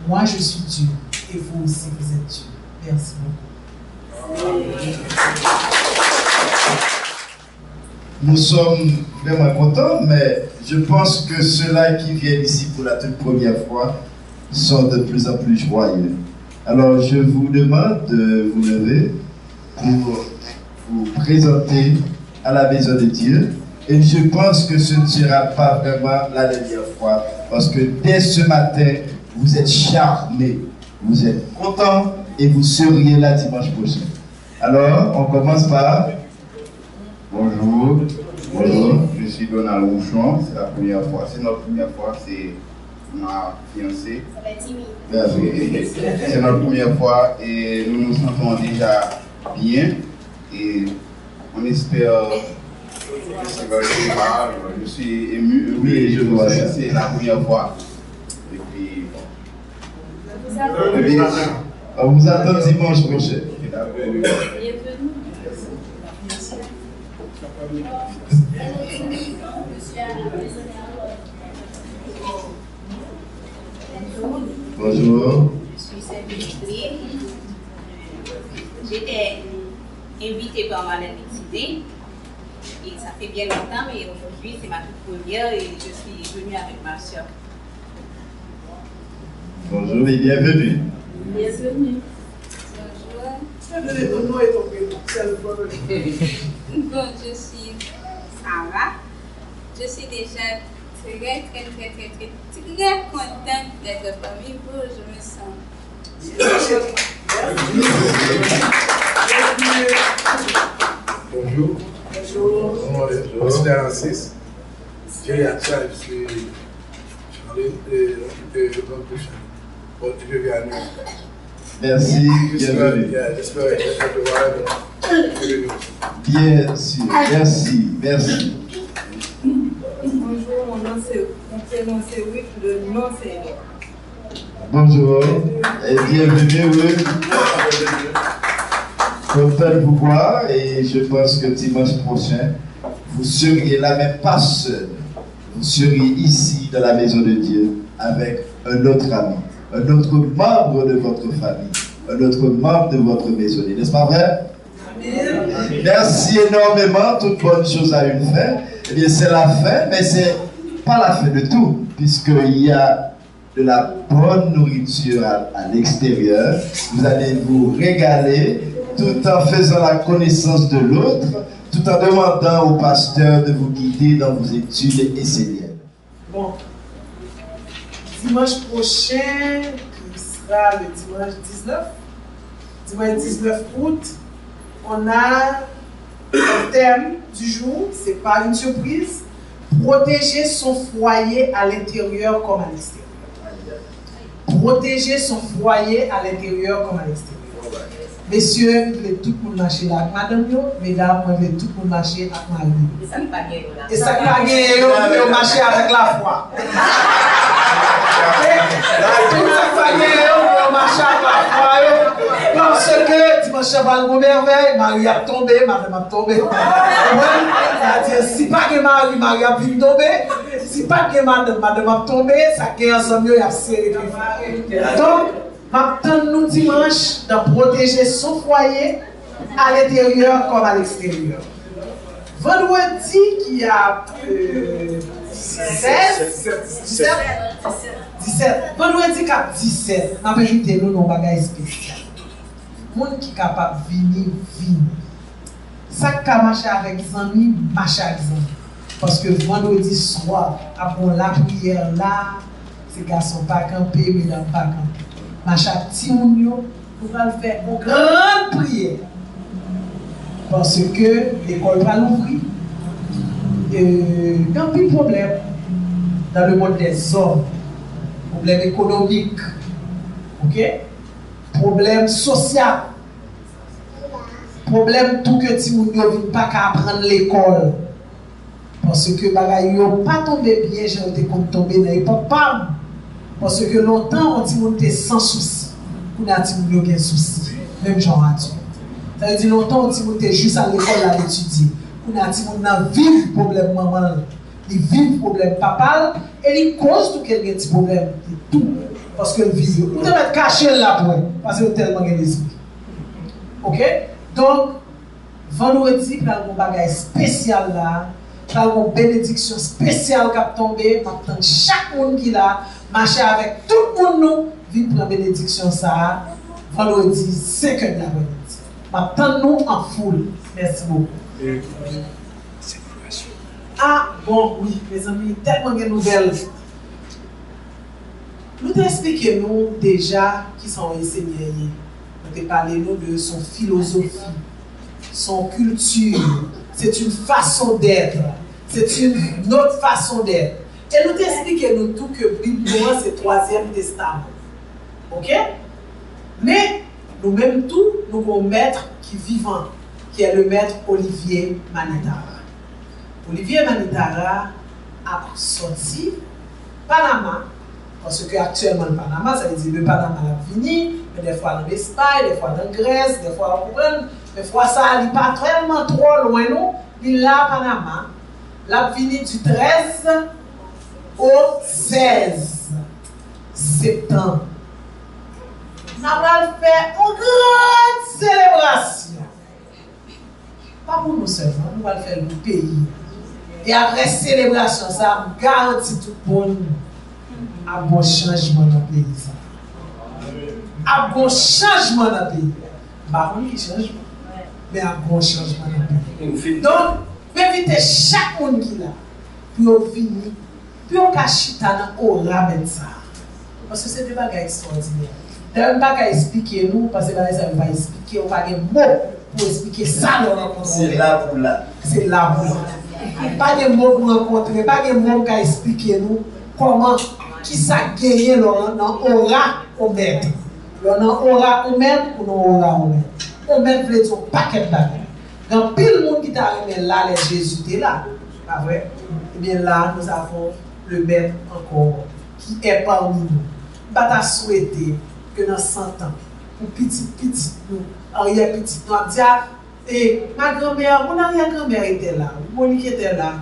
[SPEAKER 7] Moi, je suis Dieu et vous aussi, vous êtes Dieu. Merci beaucoup.
[SPEAKER 1] Nous sommes vraiment contents, mais je pense que ceux-là qui viennent ici pour la toute première fois sont de plus en plus joyeux. Alors, je vous demande de vous lever pour vous présenter à la maison de Dieu. Et je pense que ce ne sera pas vraiment la dernière fois, parce que dès ce matin, vous êtes charmés, vous êtes contents et vous seriez là dimanche prochain. Alors, on commence par...
[SPEAKER 9] Bonjour, je suis Donald Rouchon, c'est la première fois, c'est notre première fois, c'est ma fiancée. C'est notre première fois et nous nous sentons déjà bien Et on espère que ça va être mal. Je suis ému.
[SPEAKER 1] Oui, je vois ça.
[SPEAKER 9] C'est la première fois. Et puis,
[SPEAKER 1] on vous attend dimanche prochain. Bonjour.
[SPEAKER 10] Je suis servitrice. J'étais invitée par Madame Exité. Et ça fait bien longtemps, mais aujourd'hui c'est ma toute première et je suis venue avec ma soeur.
[SPEAKER 1] Bonjour et bienvenue.
[SPEAKER 10] Bienvenue.
[SPEAKER 7] Donne ton nom et ton prénom.
[SPEAKER 11] Bon, je suis Sarah. Je suis déjà très contente d'être parmi vous. Je me sens.
[SPEAKER 12] Bonjour.
[SPEAKER 7] Bonjour.
[SPEAKER 12] Je suis Francis. J'ai accès, je suis Charlie et je viens à nous.
[SPEAKER 1] Merci, bienvenue.
[SPEAKER 12] J'espère te voir.
[SPEAKER 1] Bien sûr, merci.
[SPEAKER 13] Bonjour, mon prénom c'est Wick, le nom c'est Eric.
[SPEAKER 1] Bonjour et bienvenue, oui. Content de vous voir et je pense que dimanche prochain, vous seriez là, mais pas seul. Vous seriez ici dans la maison de Dieu avec un autre ami, un autre membre de votre famille, un autre membre de votre maisonnée. N'est-ce pas vrai? Merci énormément. Toute bonne chose a une fin. Eh bien, c'est la fin, mais c'est pas la fin de tout, puisqu'il y a de la bonne nourriture à l'extérieur. Vous allez vous régaler tout en faisant la connaissance de l'autre, tout en demandant au pasteur de vous guider dans vos études esséniennes.
[SPEAKER 7] Bon, dimanche prochain, qui sera le dimanche 19 août, on a un thème du jour, c'est pas une surprise, protéger son foyer à l'intérieur comme à l'extérieur. Protéger son foyer à l'intérieur comme à l'extérieur. Messieurs, vous voulez tout le monde marcher là avec madame, mesdames, vous voulez tout le monde marcher avec madame. Et ça ne pas gagner, vous marcher avec la foi. Parce que dimanche va le merveille, Marie a tombé, madame a tombé. C'est-à-dire, si pas que Marie a pu tomber, si pas que madame a tombé, ça qui ensemble, il y a serré. Donc, maintenant, nous dimanche de protéger son foyer à l'intérieur comme à l'extérieur. Vendredi qui a 17. Vendredi qui a 17. En vérité, nous avons un bagage spécial. Les gens qui sont capables de venir. Ça qui a marché avec les amis, marche avec les amis. Parce que vendredi soir, après la prière là, ces gars ne sont pas campés, mais ils pas campés. Marche avec petit monde, nous allons faire une grande prière. Parce que l'école va l'ouvrir. Il y a un petit problème dans le monde des hommes. Problème économique. Ok? Problème social. Problème tout que ti moun yo vin pas qu'à apprendre l'école. Parce que bagay yo pas tombé bien, j'ai été comme tombé dans l'époque pas. Parce que longtemps on ti moun était sans souci. Pour na ti moun yo gen souci. Même genre adulte. Ça veut dire longtemps on ti moun était juste à l'école à étudier. Pour na ti moun nan vive problème maman. Il vit problème papa et il cause tout quel petit problème tout parce que le vit vous devez être caché là pour parce que tellement de l'esprit. OK? Donc vendredi pour un bagage spécial là, pour une bénédiction spéciale qui a tombé, maintenant chaque monde qui là marcher avec tout le monde nous vit pour la bénédiction ça vendredi 5h de l'après-midi. Maintenant nous en foule. Merci beaucoup. Ah, bon, oui, mes amis, tellement de nouvelles. Nous t'expliquons déjà qui sont enseignés. Nous te parlé de son philosophie, son culture. C'est une façon d'être. C'est une autre façon d'être. Et nous t'expliquons tout que la Bible, c'est le 3e testament. OK? Mais nous-mêmes tout, nous avons un maître qui est vivant. qui est le maître Olivier Manitara. Olivier Manitara a sorti Panama, parce qu'actuellement le Panama, ça veut dire le Panama a fini, mais des fois en Espagne, des fois en Grèce, des fois en Ukraine, des fois ça n'est pas tellement trop loin, nous. Il là, Panama, la fini du 13 au 16 septembre. Nous allons faire une grande célébration. Pas pour nous seulement, nous allons faire le pays. Et après célébration, ça me garantit tout pour nous un bon changement dans le pays. Un bon changement dans le pays. Pas un changement, mais un bon changement dans le pays. Donc, invitez chaque monde qui est là pour venir, pour cacher dans l'aura même ça. Parce que c'est des bagages extraordinaires. D'ailleurs, on ne peut pas expliquer nous, parce que ça ne va pas expliquer, on n'a pas de mots pour expliquer ça dans la rencontre.
[SPEAKER 1] C'est là pour là.
[SPEAKER 7] C'est là pour là. Pas de mots pour rencontrer, pas de mots pour expliquer nous comment, qui ça gagne dans l'aura au maître. Dans l'aura au maître ou dans l'aura au maître. Au maître veut dire un paquet de bagages. Dans pile le monde qui t'a arrivé là, les Jésus était là. Pas vrai? Et bien là, nous avons le maître encore qui est parmi nous. Pas ta souhaiter que dans 100 ans, pour petit nous, arrière petit nous, on dit, et ma grand-mère, mon arrière-grand-mère était là, Monique était là,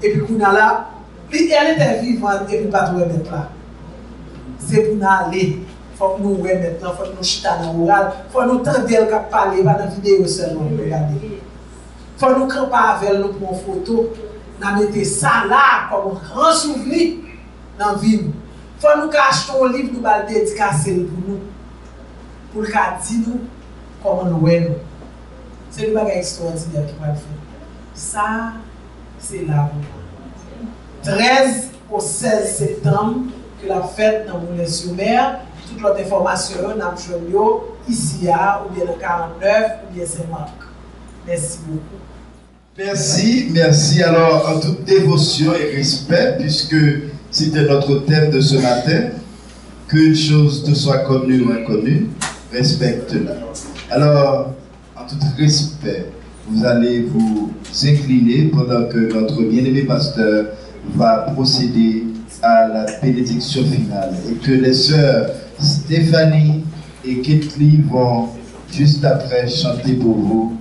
[SPEAKER 7] et puis qu'on a là, elle était vivante, et puis pas tout remettre là. C'est pour nous aller, il faut que nous remettre là, il faut que nous chita dans l'oral, il faut que nous tendre qu'à parler, pas dans la vidéo seulement, regardez. Il faut que nous camper avec nous pour une photo, nous mettons ça là comme un grand souvenir dans la vie. Il faut nous cacher un livre, nous allons dédicacer pour nous. Pour le cas de nous, comment nous voyons. C'est le bagage extraordinaire qui va le faire. Ça, c'est là. 13 au 16 septembre, que la fête dans Moulins-sur-Mer. Toute l'autre information, nous avons ici, ou bien le 49, ou bien Saint-Marc. Merci beaucoup.
[SPEAKER 1] Merci, merci. Alors, en toute dévotion et respect, puisque c'était notre thème de ce matin, qu'une chose te soit connue ou inconnue, respecte-la. Alors, en tout respect, vous allez vous incliner pendant que notre bien-aimé pasteur va procéder à la bénédiction finale et que les sœurs Stéphanie et Ketli vont juste après chanter pour vous.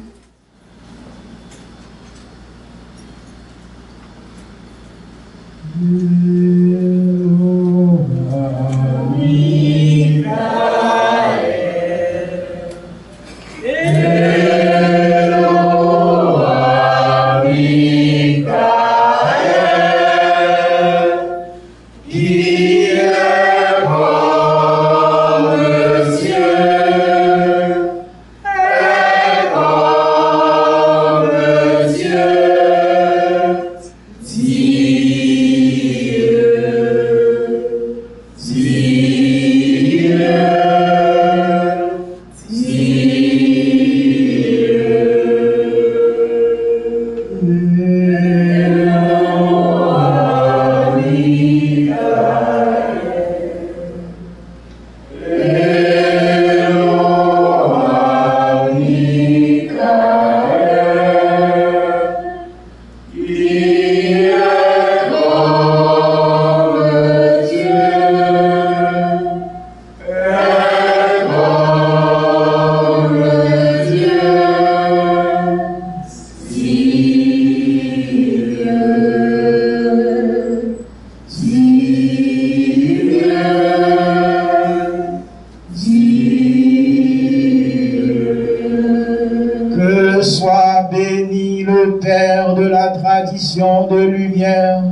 [SPEAKER 5] De lumière,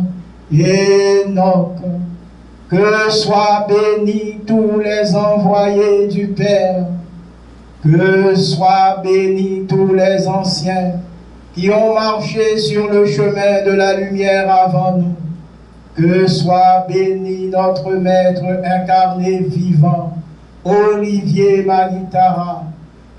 [SPEAKER 5] Enoch, que soient bénis tous les envoyés du Père, que soient bénis tous les anciens qui ont marché sur le chemin de la lumière avant nous, que soit béni notre Maître incarné vivant, Olivier Manitara,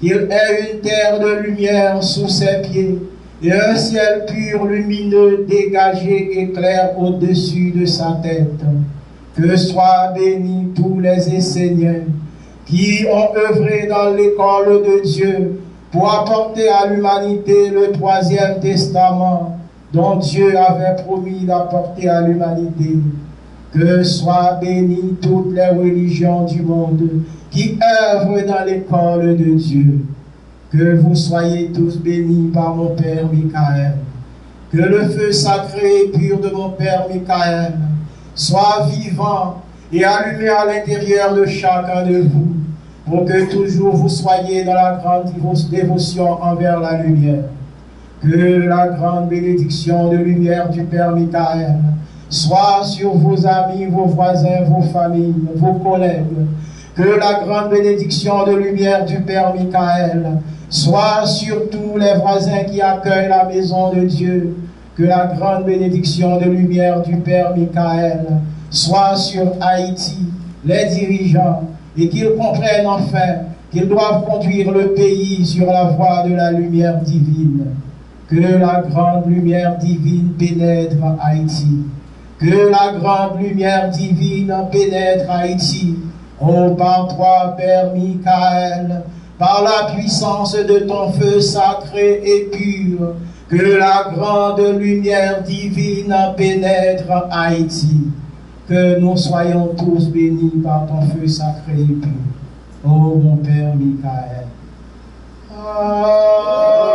[SPEAKER 5] qu'il ait une terre de lumière sous ses pieds, et un ciel pur, lumineux, dégagé et clair au-dessus de sa tête. Que soient bénis tous les Esséniens qui ont œuvré dans l'école de Dieu pour apporter à l'humanité le troisième testament dont Dieu avait promis d'apporter à l'humanité. Que soient bénies toutes les religions du monde qui œuvrent dans l'école de Dieu. Que vous soyez tous bénis par mon Père Michael. Que le feu sacré et pur de mon Père Michael soit vivant et allumé à l'intérieur de chacun de vous, pour que toujours vous soyez dans la grande dévotion envers la lumière. Que la grande bénédiction de lumière du Père Michael soit sur vos amis, vos voisins, vos familles, vos collègues. Que la grande bénédiction de lumière du Père Michael soit sur tous les voisins qui accueillent la maison de Dieu. Que la grande bénédiction de lumière du Père Michael soit sur Haïti, les dirigeants, et qu'ils comprennent enfin qu'ils doivent conduire le pays sur la voie de la lumière divine. Que la grande lumière divine pénètre Haïti. Que la grande lumière divine pénètre Haïti. Oh, par toi, Père Michael, par la puissance de ton feu sacré et pur, que la grande lumière divine pénètre Haïti. Que nous soyons tous bénis par ton feu sacré et pur. Oh, mon Père Michael. Amen.